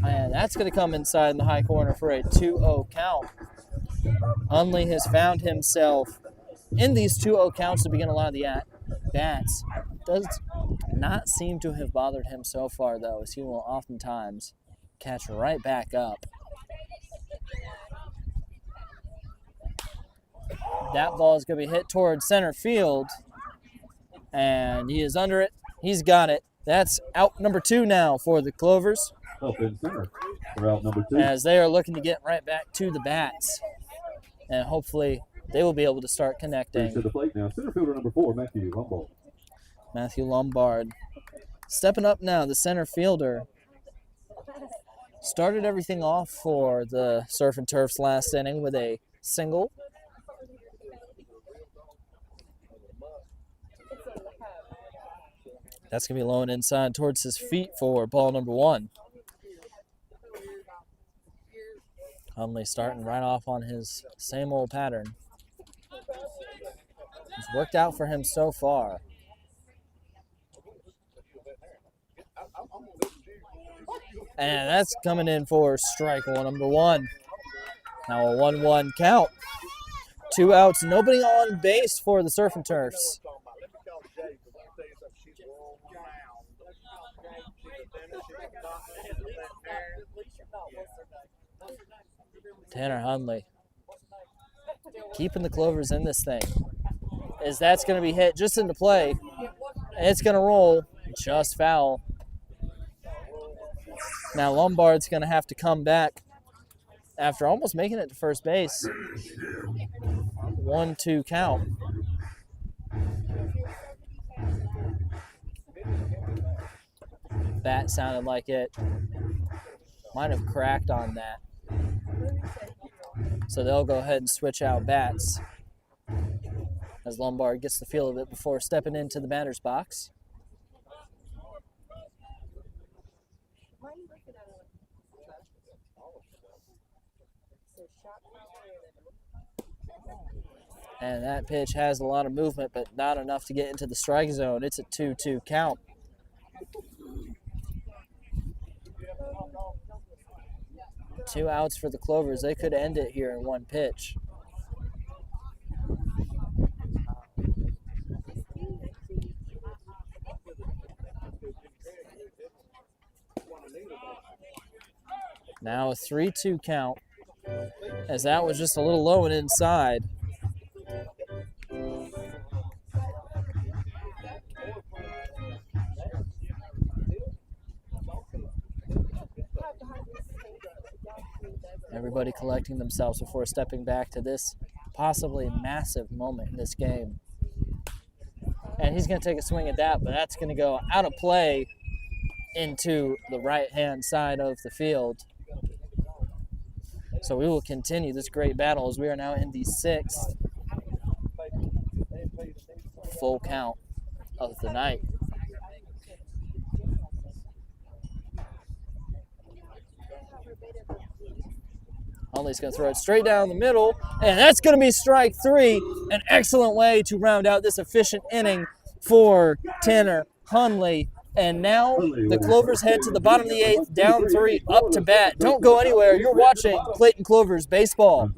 And that's going to come inside in the high corner for a 2-0 count. Hunley has found himself in these 2-0 counts to begin a lot of the at-bats. Does not seem to have bothered him so far, though, as he will oftentimes catch right back up. That ball is going to be hit towards center field, and he is under it. He's got it. That's out number 2 now for the Clovers. Up in center for out number 2. As they are looking to get right back to the bats. And hopefully they will be able to start connecting. To the plate now, center fielder number 4, Matthew Lombard. Matthew Lombard stepping up now, the center fielder. Started everything off for the Surf and Turfs last inning with a single. That's going to be low and inside towards his feet for ball number 1. Hunley starting right off on his same old pattern. It's worked out for him so far. And that's coming in for strike number 1. Now a 1-1 count. 2 outs, nobody on base for the Surf and Turfs. Tanner Hunley keeping the Clovers in this thing. As that's going to be hit just into play. It's going to roll just foul. Now Lombard's going to have to come back after almost making it to first base. 1-2 count. Bat sounded like it might have cracked on that. So they'll go ahead and switch out bats as Lombard gets the feel of it before stepping into the batter's box. And that pitch has a lot of movement, but not enough to get into the strike zone. It's a 2-2 count. Two outs for the Clovers. They could end it here in one pitch. Now a 3-2 count, as that was just a little low and inside. Everybody collecting themselves before stepping back to this possibly massive moment in this game. And he's going to take a swing at that, but that's going to go out of play into the right-hand side of the field. So we will continue this great battle as we are now in the 6th full count of the night. Hunley's going to throw it straight down the middle, and that's going to be strike 3. An excellent way to round out this efficient inning for Tanner Hunley. And now the Clovers head to the bottom of the 8th, down 3, up to bat. Don't go anywhere. You're watching Clayton Clovers baseball.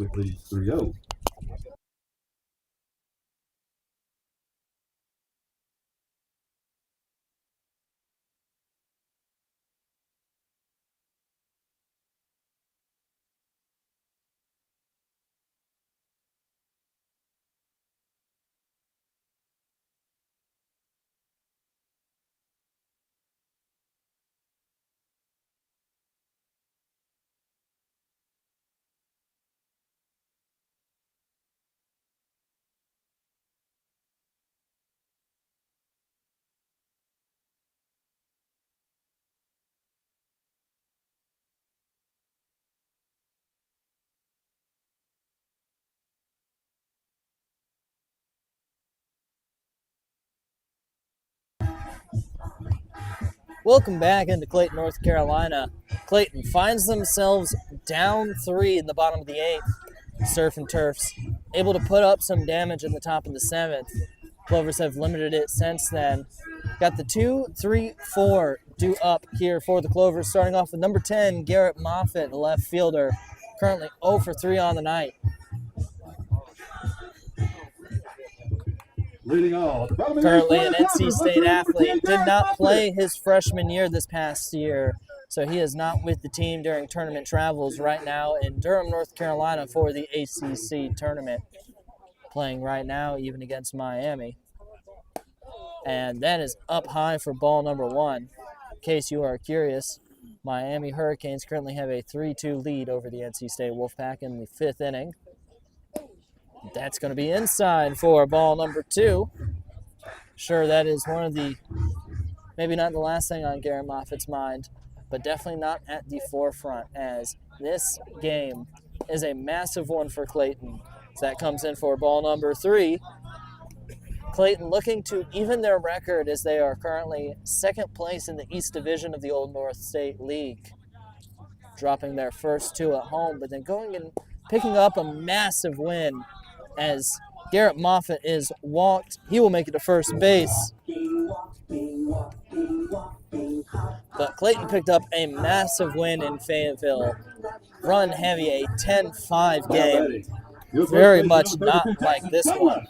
Welcome back into Clayton, North Carolina. Clayton finds themselves down 3 in the bottom of the 8th. Surfin Turfs able to put up some damage in the top of the 7th. Clovers have limited it since then. Got the 2-3-4 due up here for the Clovers, starting off with number 10, Garrett Moffitt, the left fielder, currently 0 for 3 on the night. Currently an NC State athlete, did not play his freshman year this past year, so he is not with the team during tournament travels right now in Durham, North Carolina for the ACC tournament, playing right now even against Miami. And that is up high for ball number 1. In case you are curious, Miami Hurricanes currently have a 3-2 lead over the NC State Wolfpack in the 5th inning. That's going to be inside for ball number 2. Sure, that is one of the, maybe not the last thing on Garrett Moffitt's mind, but definitely not at the forefront, as this game is a massive one for Clayton. So that comes in for ball number 3. Clayton looking to even their record as they are currently 2nd place in the East Division of the Old North State League, dropping their first 2 at home, but then going and picking up a massive win as Garrett Moffitt is walked. He will make it to first base. But Clayton picked up a massive win in Fayetteville. Run heavy, a 10-5 game. Very much not like this one.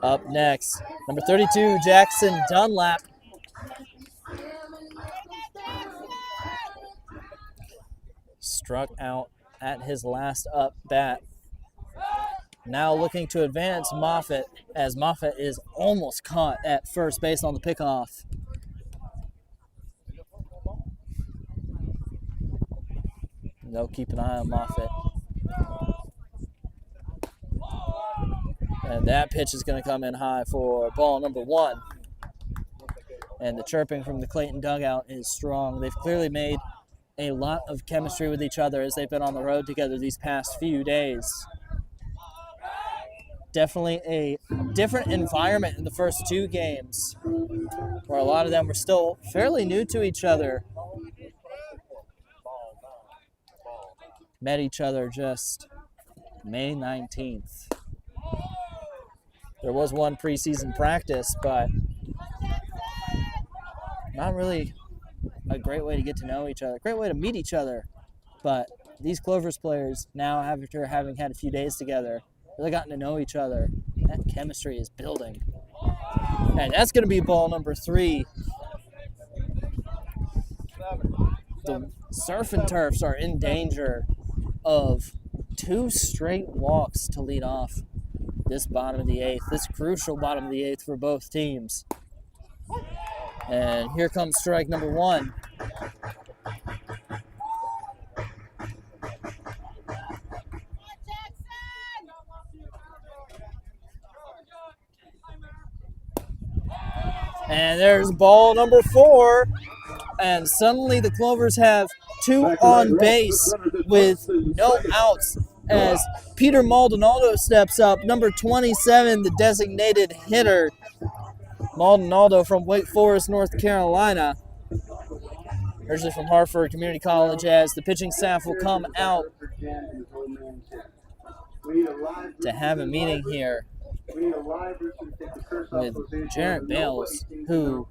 Up next, number 32, Jackson Dunlap. Struck out at his last up bat. Now looking to advance Moffitt, as Moffitt is almost caught at first base on the pickoff. They'll keep an eye on Moffitt. And that pitch is going to come in high for ball number 1. And the chirping from the Clayton dugout is strong. They've clearly made a lot of chemistry with each other as they've been on the road together these past few days. Definitely a different environment in the first 2 games, where a lot of them were still fairly new to each other. Met each other just May 19th. There was one preseason practice, but not really a great way to get to know each other. Great way to meet each other. But these Clovers players now, after having had a few days together, really gotten to know each other. That chemistry is building. And that's going to be ball number 3. The Surfin Turfs are in danger of 2 straight walks to lead off this bottom of the 8th, this crucial bottom of the 8th for both teams. And here comes strike number 1. And there's ball number 4. And suddenly the Clovers have 2 on base with no outs as Peter Maldonado steps up. Number 27, the designated hitter. Maldonado from Wake Forest, North Carolina. Originally from Hartford Community College, as the pitching staff will come out to have a meeting here with Jarrett Bales, who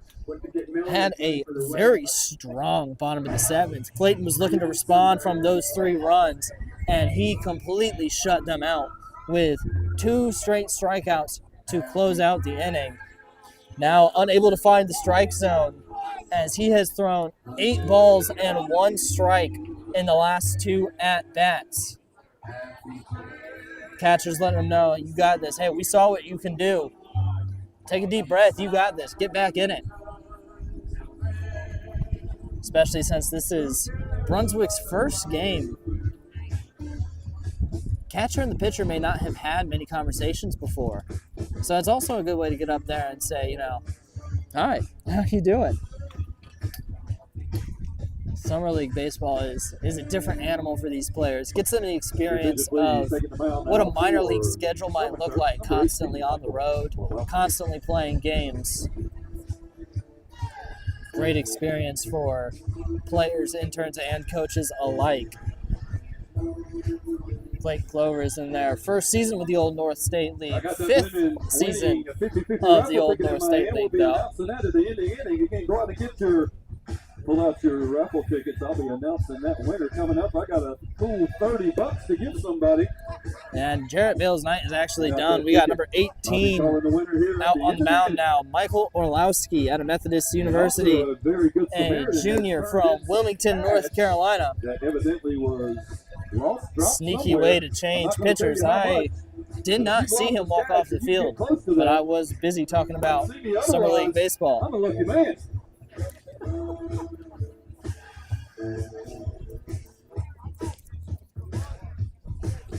had a very strong bottom of the 7th. Clayton was looking to respond from those 3 runs, and he completely shut them out with 2 straight strikeouts to close out the inning. Now unable to find the strike zone, as he has thrown 8 balls and 1 strike in the last 2 at-bats. Catcher's letting him know, you got this. Hey, we saw what you can do. Take a deep breath. You got this. Get back in it. Especially since this is Brunswick's first game. Catcher and the pitcher may not have had many conversations before. So it's also a good way to get up there and say, all right, how you doing? Summer League baseball is a different animal for these players. Gets them the experience of what a minor league schedule might look like, constantly on the road, constantly playing games. Great experience for players, interns, and coaches alike. Clayton Clovers in their first season with the Old North State League, 5th season of the Old North State League, though. Pull out your raffle tickets. I'll be announcing that winner coming up. I got a cool $30 to give somebody. And Jarrett Bales' night is actually done. We got number 18 out on the mound now. Michael Orlowski out of Methodist University, a junior from Wilmington, North Carolina. That evidently was sneaky way to change pitchers. I did not see him walk off the field, but I was busy talking about Summer League baseball. I'm a lucky man.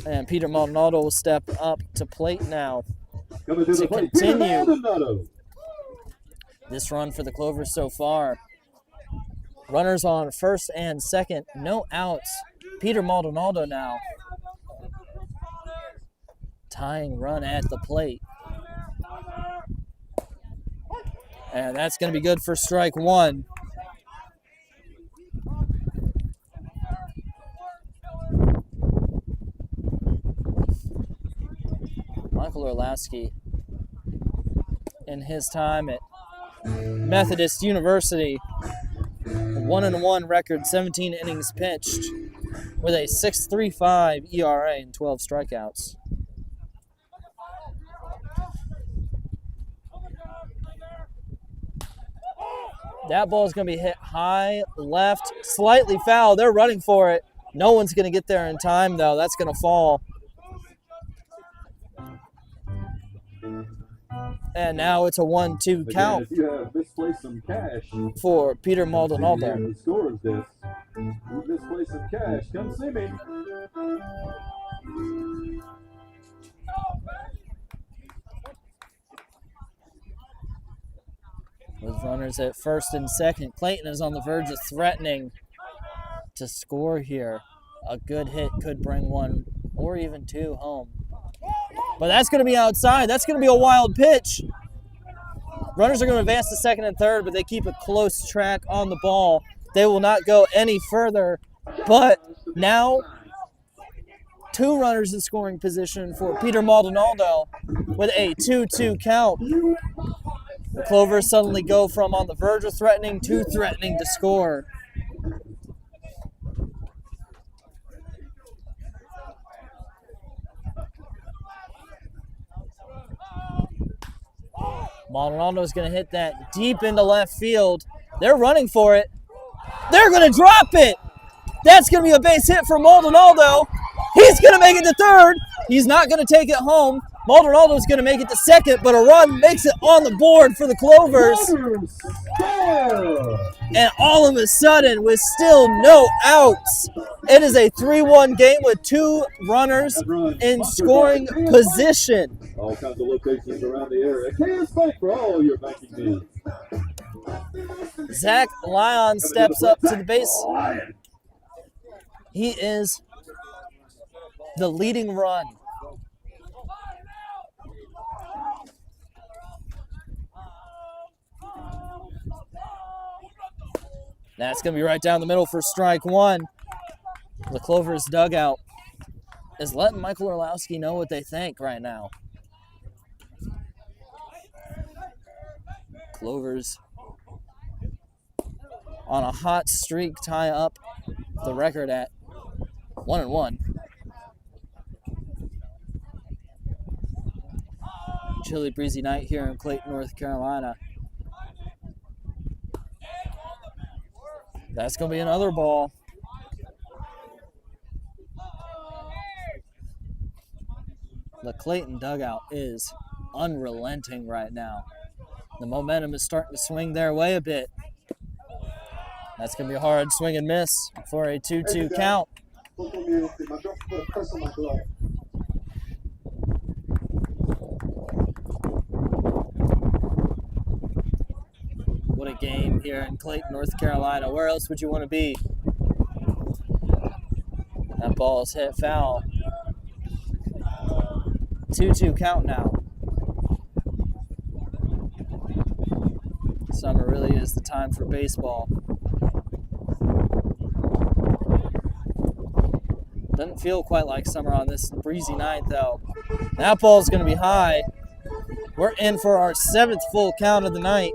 And Peter Maldonado will step up to plate now to continue this run for the Clovers so far. Runners on first and second, no outs. Peter Maldonado now tying run at the plate. And that's going to be good for strike 1. Michael Orlowski, in his time at Methodist University, 1-1 record, 17 innings pitched, with a 6.35 ERA and 12 strikeouts. That ball is going to be hit high left, slightly foul. They're running for it. No one's going to get there in time, though. That's going to fall. And now it's a 1-2 Again, count if you have misplaced some cash, for Peter see me Maldonado. at the scorer's desk. You misplaced some cash. Come see me. With runners at first and second, Clayton is on the verge of threatening to score here. A good hit could bring one or even two home. But that's going to be outside. That's going to be a wild pitch. Runners are going to advance to second and third, but they keep a close track on the ball. They will not go any further. But now, two runners in scoring position for Peter Maldonado with a 2-2 count. The Clovers suddenly go from on the verge of threatening to threatening to score. Maldonado is going to hit that deep into left field. They're running for it. They're going to drop it. That's going to be a base hit for Maldonado. He's going to make it to third. He's not going to take it home. Maldonado is going to make it to second, but a run makes it on the board for the Clovers. And all of a sudden, with still no outs, it is a 3-1 game with two runners in scoring position. All kinds of locations around the area. KS Bank for all your banking needs. Zach Lyon steps up to the base. He is the leading run. That's going to be right down the middle for strike one. The Clovers dugout is letting Michael Orlowski know what they think right now. Clovers on a hot streak, tie up the record at 1-1. Chilly, breezy night here in Clayton, North Carolina. That's going to be another ball. The Clayton dugout is unrelenting right now. The momentum is starting to swing their way a bit. That's going to be a hard swing and miss for a 2-2 count. What a game here in Clayton, North Carolina. Where else would you want to be? That ball is hit foul. 2-2 count now. Summer really is the time for baseball. Doesn't feel quite like summer on this breezy night, though. That ball's going to be high. We're in for our 7th full count of the night.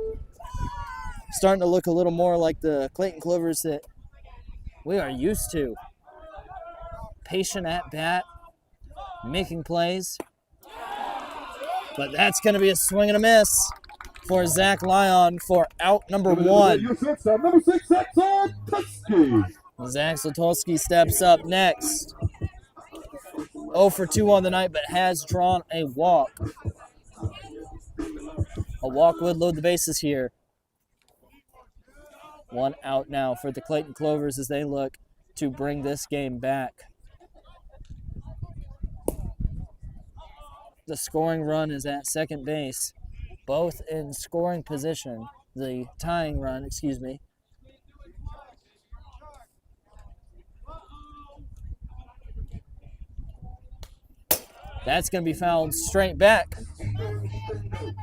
Starting to look a little more like the Clayton Clovers that we are used to. Patient at bat, making plays. But that's going to be a swing and a miss for Zach Lyon for out number 1. Number 6, Zach Zatulski. Zach Zatulski steps up next. 0 for 2 on the night, but has drawn a walk. A walk would load the bases here. 1 out now for the Clayton Clovers as they look to bring this game back. The scoring run is at second base, both in scoring position. The tying run, excuse me. That's going to be fouled straight back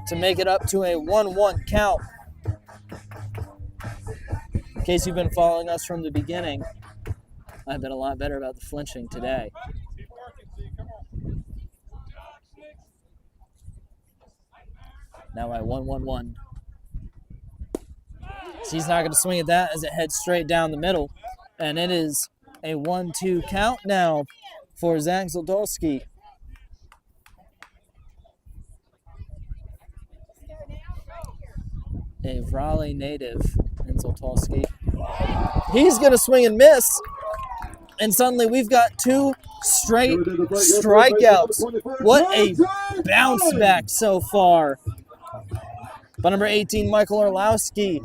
to make it up to a 1-1 count. In case you've been following us from the beginning, I've been a lot better about the flinching today. Now at 1-1-1. So he's not going to swing at that as it heads straight down the middle. And it is a 1-2 count now for Zach Zatulski. A Raleigh native in Zatulski. He's going to swing and miss. And suddenly we've got 2 straight strikeouts. What a bounce back so far by number 18, Michael Orlowski.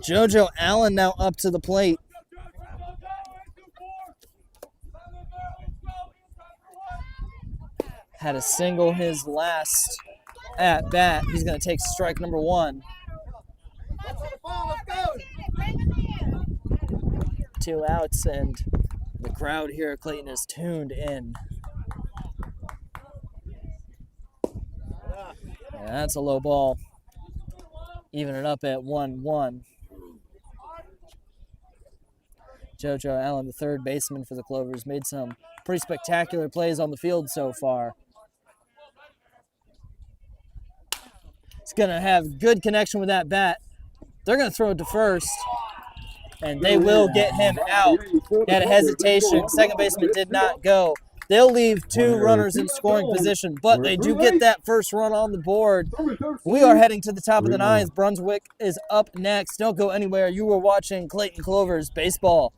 JoJo Allen now up to the plate. Had a single his last at bat. He's going to take strike number 1. 2 outs, and the crowd here at Clayton is tuned in. And that's a low ball. Even it up at 1-1. JoJo Allen, the third baseman for the Clovers, made some pretty spectacular plays on the field so far. He's going to have good connection with that bat. They're going to throw it to first, and they will get him out. He had a hesitation. Second baseman did not go. They'll leave 2 runners in scoring position, but they do get that first run on the board. We are heading to the top of the 9th. Brunswick is up next. Don't go anywhere. You are watching Clayton Clovers baseball.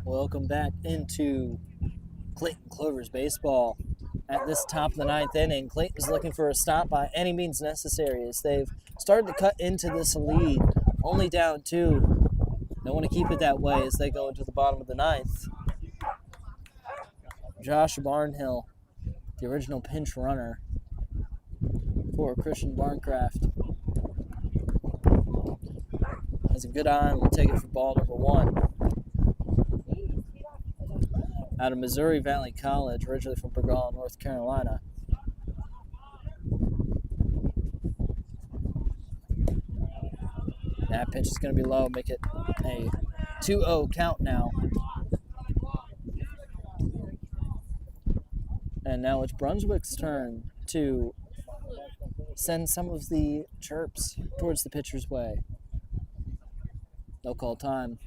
Welcome back into Clayton Clovers baseball. At this top of the 9th inning, Clayton's looking for a stop by any means necessary as they've started to cut into this lead, only down 2. They want to keep it that way as they go into the bottom of the 9th. Josh Barnhill, the original pinch runner for Christian Barncraft, has a good eye and will take it for ball number 1. Out of Missouri Valley College, originally from Burgaw, North Carolina. That pitch is going to be low, make it a 2-0 count now. And now it's Brunswick's turn to send some of the chirps towards the pitcher's way. They'll call time.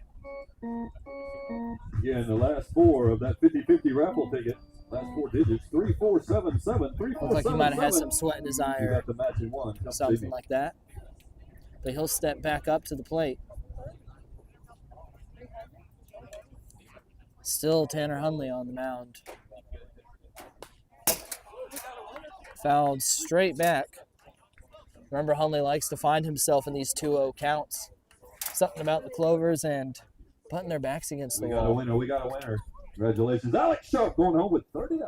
Again, the last 4 of that 50-50 raffle ticket. Last 4 digits, 3477, 3477. Looks like he might have had some sweat in his eye You or got the matching one. something like that. But he'll step back up to the plate. Still Tanner Hundley on the mound. Fouled straight back. Remember, Hundley likes to find himself in these 2-0 counts. Something about the Clovers and putting their backs against the wall. We got a winner. Congratulations. Alex Sharp going home with 30.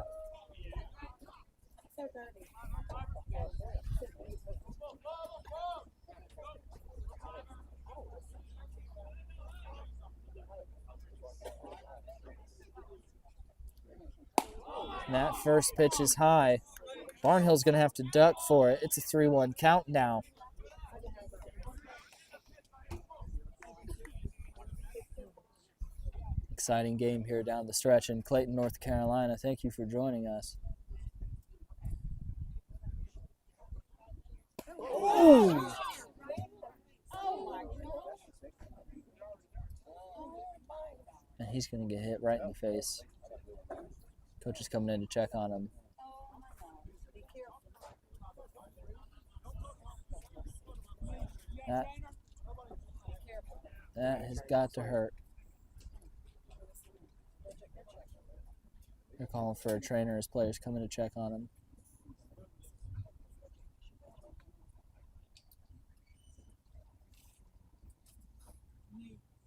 And that first pitch is high. Barnhill's going to have to duck for it. It's a 3-1 count now. Exciting game here down the stretch in Clayton, North Carolina. Thank you for joining us. Ooh. And he's going to get hit right in the face. Coach is coming in to check on him. That That has got to hurt. They're calling for a trainer as players coming to check on him.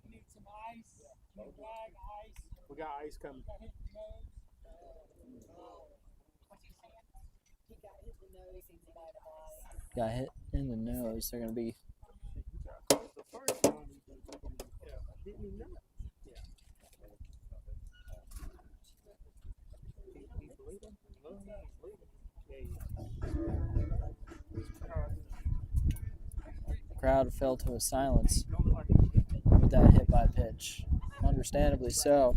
Need some ice. We got ice coming. Got hit in the nose. They're going to be. The crowd fell to a silence with that hit by pitch. Understandably so.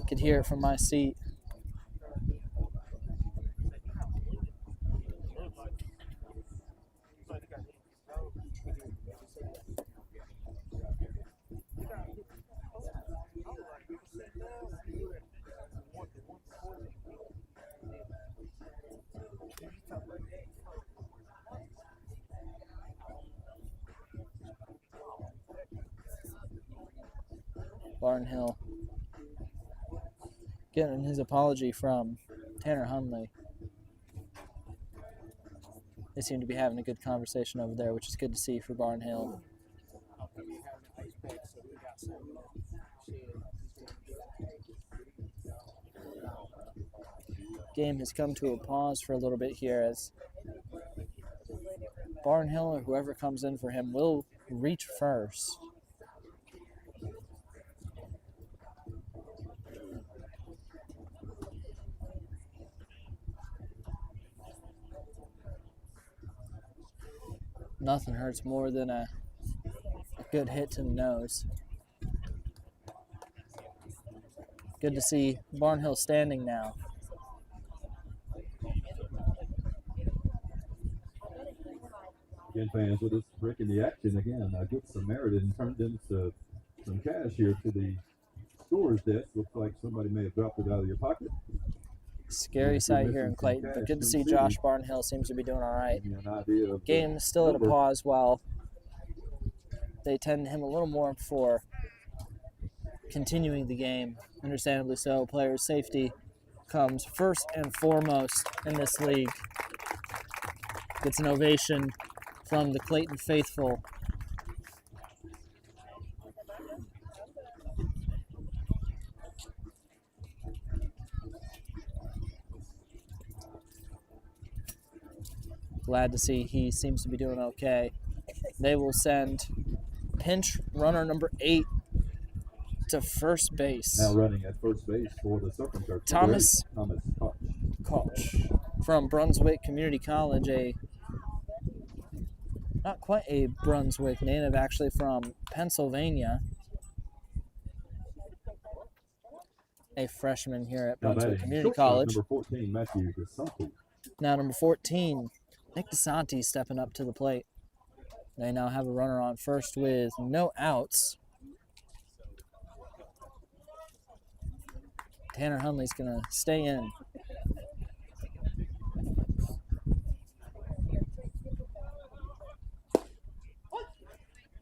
Could hear it from my seat. Barnhill getting his apology from Tanner Hunley. They seem to be having a good conversation over there, which is good to see for Barnhill. Game has come to a pause for a little bit here as Barnhill or whoever comes in for him will reach first. Nothing hurts more than a good hit to the nose. Good to see Barnhill standing now. Again, fans with us breaking the action again. Get some merit and turned into some cash here to the scorer's desk. Looks like somebody may have dropped it out of your pocket. Scary sight here in Clayton, but good to see Josh Barnhill seems to be doing all right. Game is still at a pause while they tend him a little more before continuing the game. Understandably so. Players' safety comes first and foremost in this league. Gets an ovation from the Clayton faithful. Glad to see he seems to be doing okay. They will send pinch runner number 8 to first base. Now running at first base for the Surfin Turf. Thomas Koch from Brunswick Community College, not quite a Brunswick native, actually from Pennsylvania. A freshman here at Brunswick Community College. Number 14, Matthew DeSanti. Now number 14, Nick DeSanti stepping up to the plate. They now have a runner on first with no outs. Tanner Hunley's going to stay in.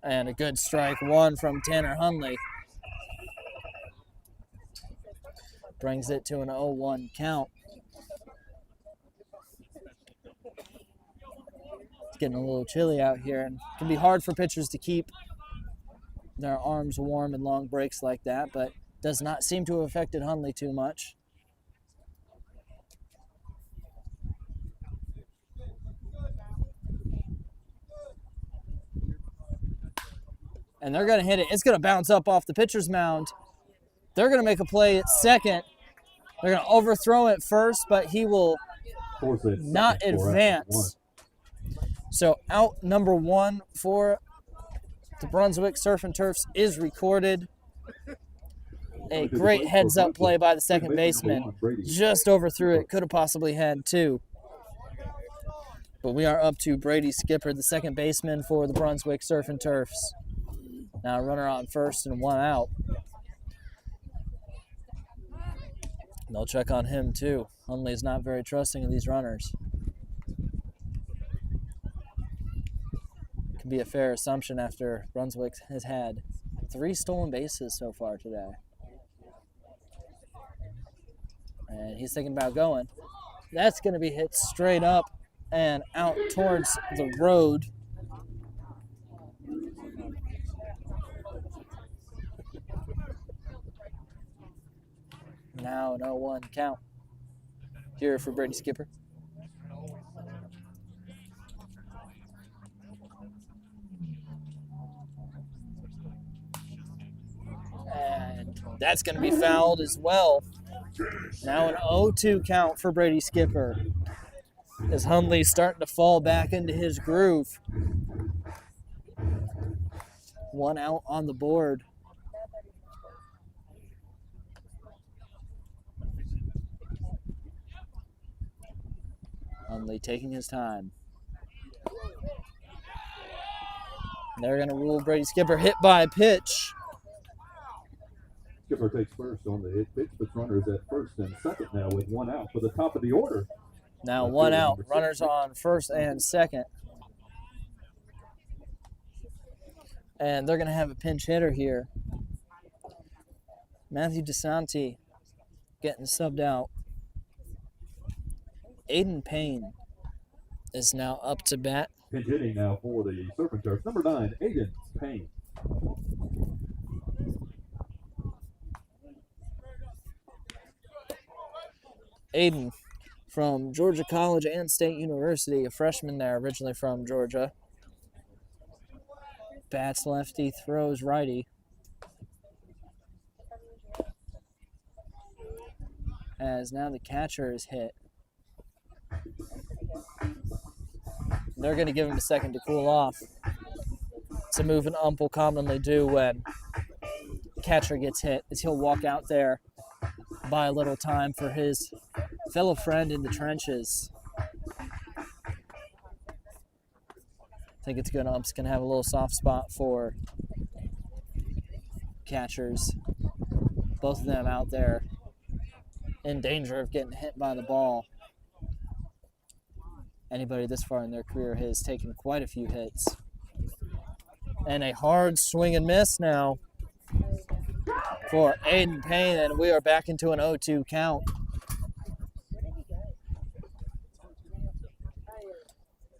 And a good strike one from Tanner Hunley. Brings it to an 0-1 count. It's getting a little chilly out here, and it can be hard for pitchers to keep their arms warm in long breaks like that, but does not seem to have affected Hunley too much. And they're going to hit it. It's going to bounce up off the pitcher's mound. They're going to make a play at second. They're going to overthrow it first, but he will not advance. So out number 1 for the Brunswick Surfin' Turfs is recorded. A great heads-up play by the second baseman. Just overthrew it. Could have possibly had 2. But we are up to Brady Skipper, the second baseman for the Brunswick Surfin' Turfs. Now a runner on first and 1 out. They'll check on him too. Hunley is not very trusting of these runners. Can be a fair assumption after Brunswick has had 3 stolen bases so far today. And he's thinking about going. That's going to be hit straight up and out towards the road. Now an 0-1 count here for Brady Skipper. And that's going to be fouled as well. Now an 0-2 count for Brady Skipper. As Hundley's starting to fall back into his groove. 1 out on the board. Hundley taking his time. They're going to rule Brady Skipper hit by pitch. Skipper takes first on the hit pitch, but runners at first and second now with 1 out for the top of the order. Now 1 out, runners on first and second. And they're going to have a pinch hitter here. Matthew DeSanti getting subbed out. Aiden Payne is now up to bat. Pinch hitting now for the Surfin Turfs. Number 9, Aiden Payne. Aiden from Georgia College and State University, a freshman there, originally from Georgia. Bats lefty, throws righty. As now the catcher is hit. They're going to give him a second to cool off. It's a move an ump will commonly do when the catcher gets hit, is he'll walk out there, buy a little time for his fellow friend in the trenches. I think it's good. Ump's going to have a little soft spot for catchers. Both of them out there in danger of getting hit by the ball. Anybody this far in their career has taken quite a few hits. And a hard swing and miss now for Aiden Payne, and we are back into an 0-2 count.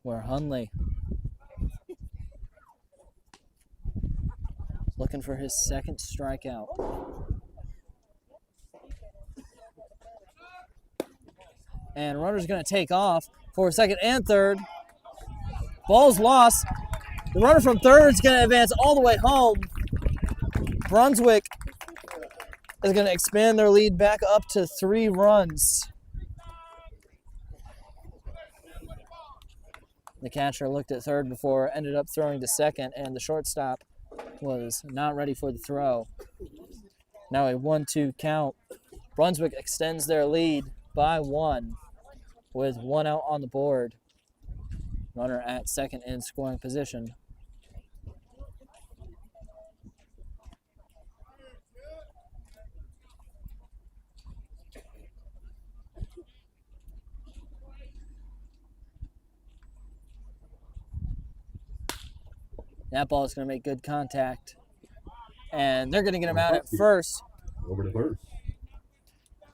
Where Hundley looking for his second strikeout. And runner's going to take off for second and third. Ball's lost. The runner from third is going to advance all the way home. Brunswick is going to expand their lead back up to 3 runs. The catcher looked at third before, ended up throwing to second, and the shortstop was not ready for the throw. Now a 1-2 count. Brunswick extends their lead by 1 with 1 out on the board. Runner at second in scoring position. That ball is going to make good contact. And they're going to get him out at first. Over to first.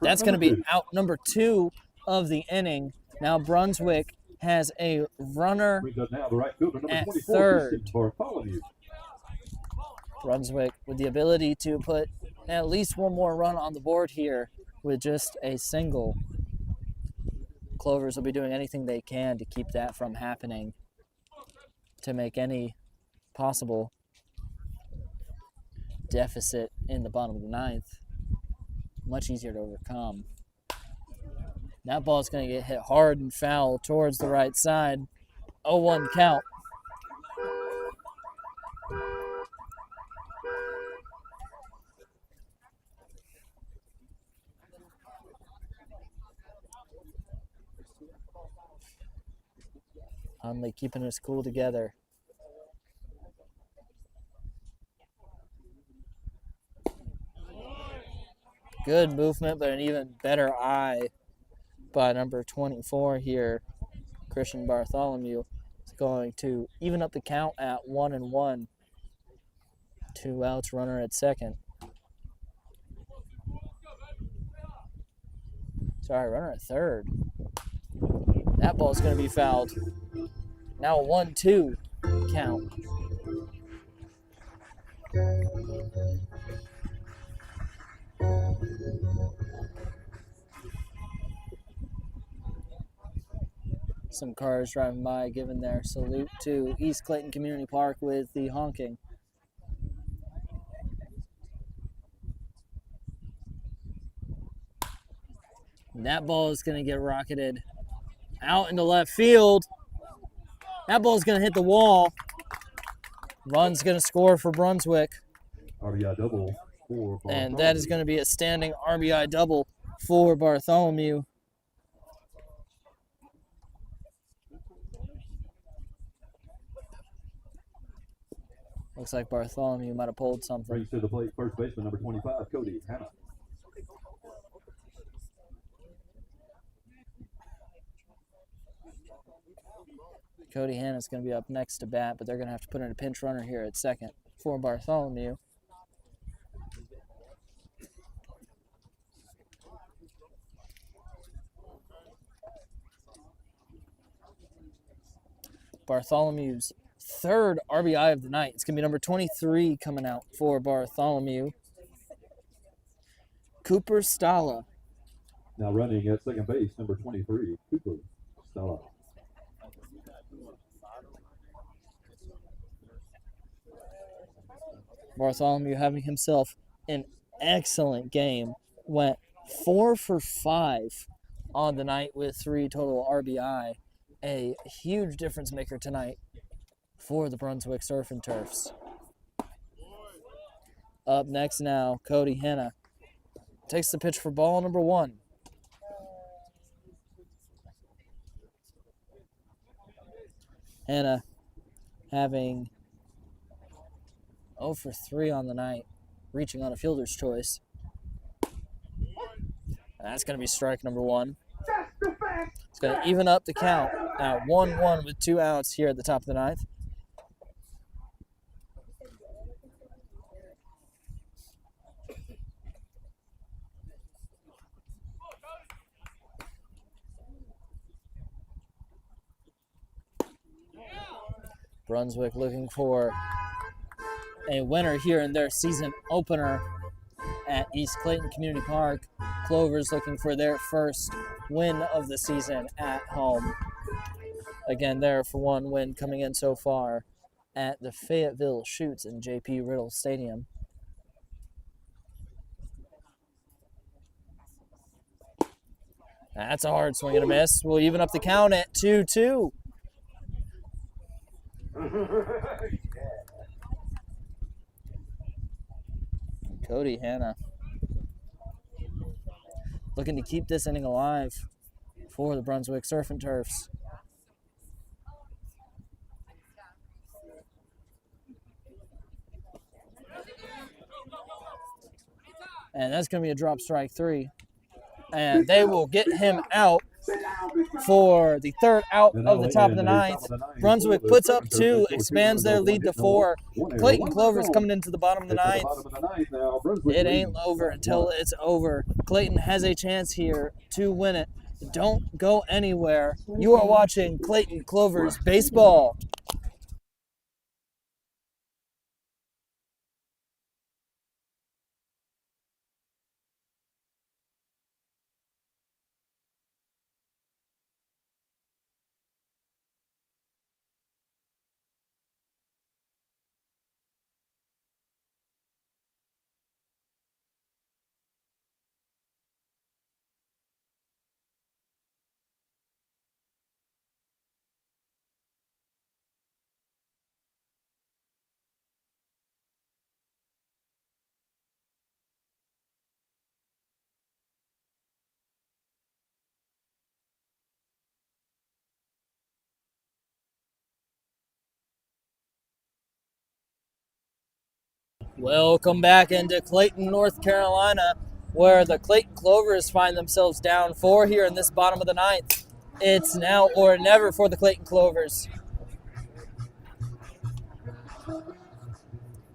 That's going to be out number 2 of the inning. Now Brunswick has a runner Now the right fielder, number at 24, third. Bartholomew. Brunswick with the ability to put at least one more run on the board here with just a single. Clovers will be doing anything they can to keep that from happening, to make any possible deficit in the bottom of the 9th much easier to overcome. That ball is going to get hit hard and foul towards the right side. 0-1 count. Hundley keeping his cool together. Good movement, but an even better eye by number 24 here, Christian Bartholomew. Is going to even up the count at 1-1 2 outs, runner at second. Sorry, runner at third. That ball's going to be fouled. Now a 1-2 count. Some cars driving by giving their salute to East Clayton Community Park with the honking. And that ball is going to get rocketed out into left field. That ball is going to hit the wall. Run's going to score for Brunswick. RBI double for Bartholomew. And that is going to be a standing RBI double for Bartholomew. Looks like Bartholomew might have pulled something. Brings to the plate first baseman number 25, Cody Hanna. Cody Hanna's going to be up next to bat, but they're going to have to put in a pinch runner here at second for Bartholomew. Bartholomew's third RBI of the night. It's going to be number 23 coming out for Bartholomew. Cooper Stala. Now running at second base, number 23, Cooper Stella. Bartholomew having himself an excellent game. Went 4 for 5 on the night with 3 total RBI. A huge difference maker tonight for the Brunswick Surfin Turfs. Up next now, Cody Hanna takes the pitch for ball number 1. Hanna having 0 for 3 on the night, reaching on a fielder's choice. And that's going to be strike number 1. It's going to even up the count at 1-1 with 2 outs here at the top of the ninth. Brunswick looking for a winner here in their season opener at East Clayton Community Park. Clovers looking for their first win of the season at home. Again, there for 1 win coming in so far at the Fayetteville Shoots in J.P. Riddle Stadium. That's a hard swing and a miss. We'll even up the count at 2-2. Cody Hanna looking to keep this inning alive for the Brunswick Surfin Turfs. And that's going to be a drop strike 3. And they will get him out for the third out of the top of the ninth. Brunswick puts up 2, expands their lead to 4. Clayton Clovers coming into the bottom of the ninth. It ain't over until it's over. Clayton has a chance here to win it. Don't go anywhere. You are watching Clayton Clovers baseball. Welcome back into Clayton, North Carolina, where the Clayton Clovers find themselves down 4 here in this bottom of the ninth. It's now or never for the Clayton Clovers.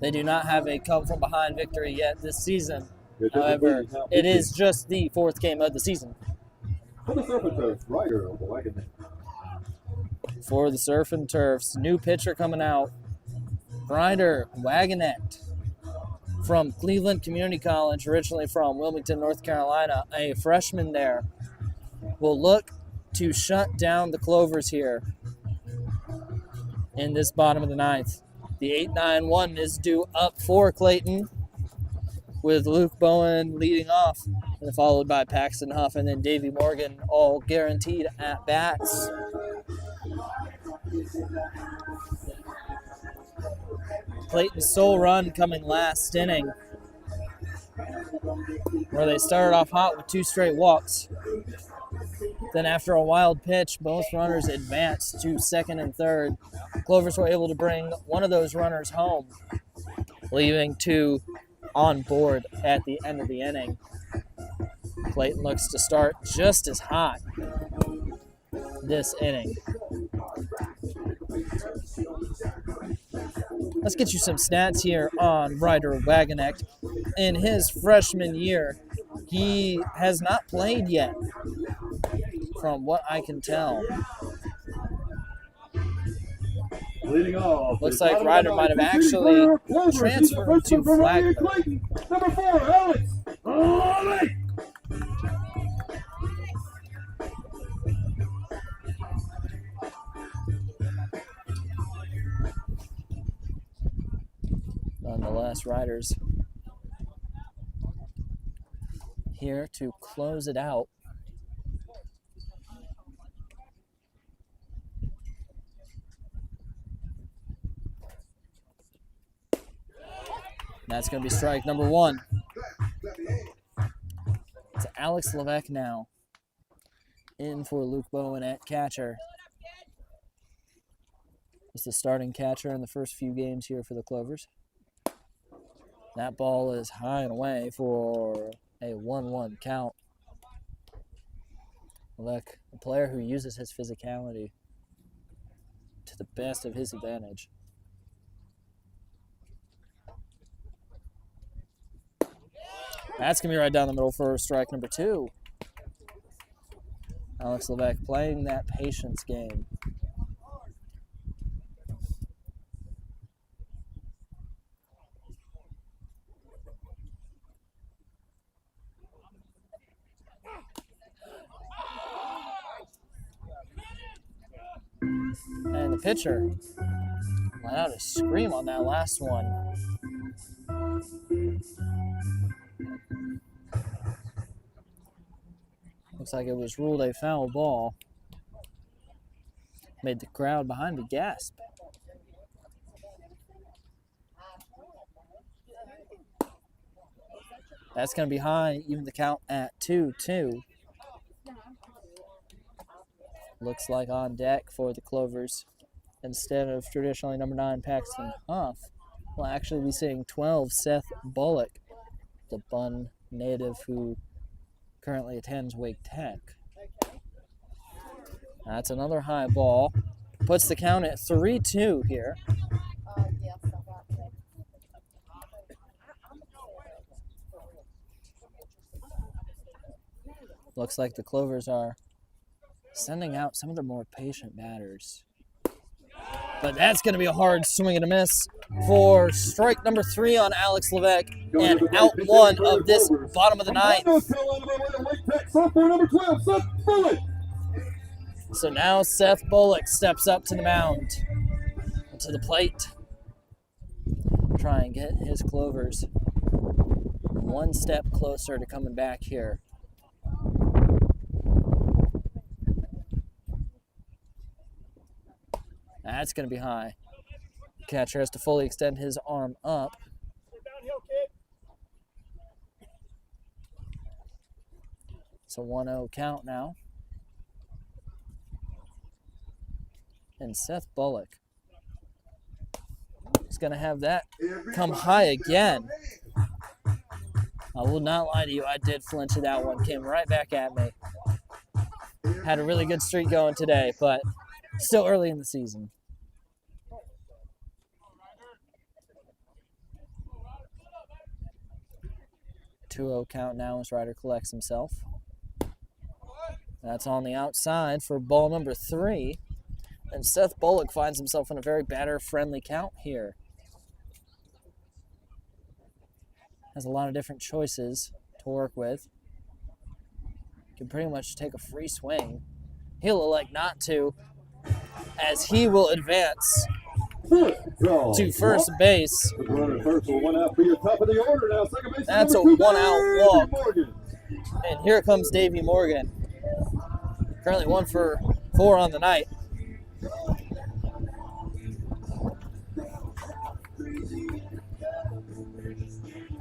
They do not have a come-from-behind victory yet this season. Yeah, However, now it is just the 4th game of the season. For the Surfin Turfs, Ryder of the Wagon. For the Surfin Turfs, new pitcher coming out, Ryder Wagonette from Cleveland Community College, originally from Wilmington, North Carolina, a freshman there, will look to shut down the Clovers here in this bottom of the 9th. The 8-9-1 is due up for Clayton, with Luke Bowen leading off, and followed by Paxton Huff and then Davey Morgan, all guaranteed at bats. Clayton's sole run coming last inning, where they started off hot with 2 straight walks. Then after a wild pitch, both runners advanced to 2nd and 3rd. Clovers were able to bring one of those runners home, leaving 2 on board at the end of the inning. Clayton looks to start just as hot this inning. Let's get you some stats here on Ryder Wagonette. In his freshman year, he has not played yet, from what I can tell. Leading off. Looks like Ryder might have actually transferred to Flagler. Number 4, Alex. Nonetheless, Ryder's here to close it out. That's going to be strike number 1. It's Alex Levesque now in for Luke Bowen at catcher. It's the starting catcher in the first few games here for the Clovers. That ball is high and away for a 1-1 count. Levesque, a player who uses his physicality to the best of his advantage. That's going to be right down the middle for strike number 2. Alex Levesque playing that patience game. And the pitcher let out a scream on that last one. Looks like it was ruled a foul ball. Made the crowd behind me gasp. That's going to be high, even the count at 2-2. Looks like on deck for the Clovers, instead of traditionally number 9 Paxton Huff, we'll actually be seeing 12 Seth Bullock, the Bunn native who currently attends Wake Tech. That's another high ball. Puts the count at 3-2 here. Looks like the Clovers are sending out some of their more patient batters. But that's going to be a hard swing and a miss for strike number 3 on Alex Levesque and out 1 of this bottom of the 9th. So now Seth Bullock steps up to the mound, to the plate. Try and get his Clovers one step closer to coming back here. That's going to be high. Catcher has to fully extend his arm up. It's a 1-0 count now. And Seth Bullock is going to have that come high again. I will not lie to you, I did flinch at that one. Came right back at me. Had a really good streak going today, but still early in the season. 2-0 count now as Ryder collects himself. That's on the outside for ball number 3. And Seth Bullock finds himself in a very batter-friendly count here. Has a lot of different choices to work with. Can pretty much take a free swing. He'll elect not to, as he will advance to first base. That's a one-out walk. And here comes Davey Morgan. Currently 1 for 4 on the night.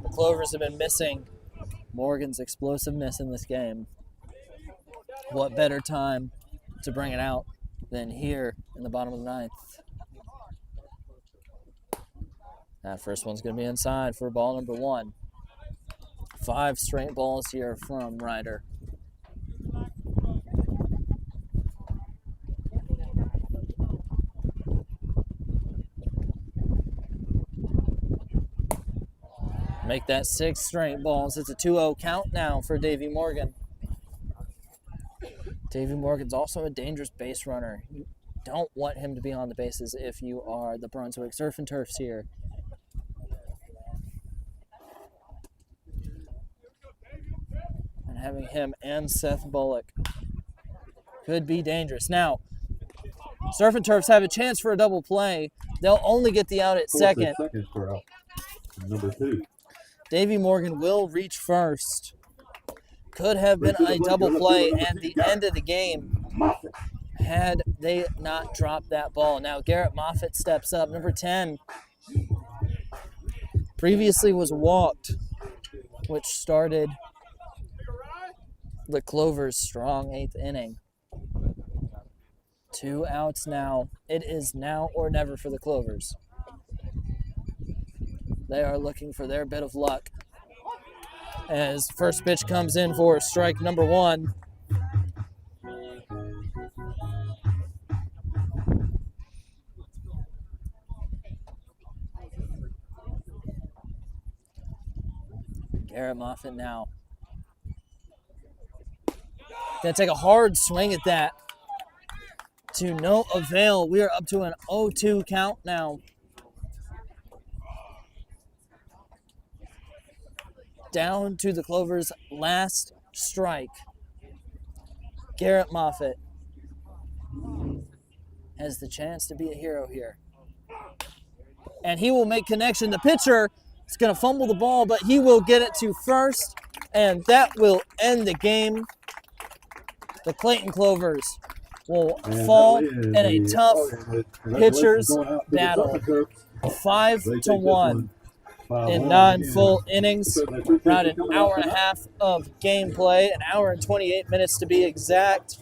The Clovers have been missing Morgan's explosiveness in this game. What better time to bring it out than here in the bottom of the 9th? That first one's going to be inside for ball number 1. 5 straight balls here from Ryder. Make that 6 straight balls. It's a 2-0 count now for Davey Morgan. Davey Morgan's also a dangerous base runner. You don't want him to be on the bases if you are the Brunswick Surfin' Turfs here. And having him and Seth Bullock could be dangerous. Now, Surfin' Turfs have a chance for a double play. They'll only get the out at second. For number 2. Davey Morgan will reach first. Could have been a double play and the end of the game had they not dropped that ball. Now Garrett Moffitt steps up. Number 10 previously was walked, which started the Clovers' strong 8th inning. 2 outs now. It is now or never for the Clovers. They are looking for their bit of luck as first pitch comes in for strike number 1. Garrett Moffitt now. Gonna take a hard swing at that. To no avail. We are up to an 0-2 count now. Down to the Clovers' last strike. Garrett Moffitt has the chance to be a hero here. And he will make connection. The pitcher is going to fumble the ball, but he will get it to first, and that will end the game. The Clayton Clovers will fall in a tough pitcher's battle. 5-1. In 9 full innings, around an hour and a half of gameplay, an hour and 28 minutes to be exact.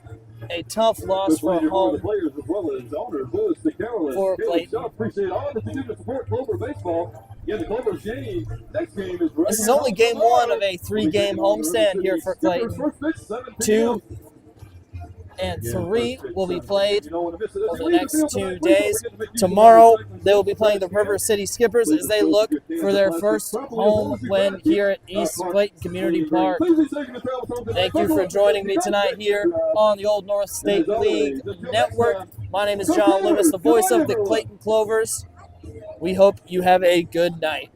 A tough loss for home for Clayton. This is only game 1 of a 3-game homestand here for Clayton. 2 and 3 will be played over the next 2 days. Tomorrow, they will be playing the River City Skippers as they look for their first home win here at East Clayton Community Park. Thank you for joining me tonight here on the Old North State League Network. My name is John Loomis, the voice of the Clayton Clovers. We hope you have a good night.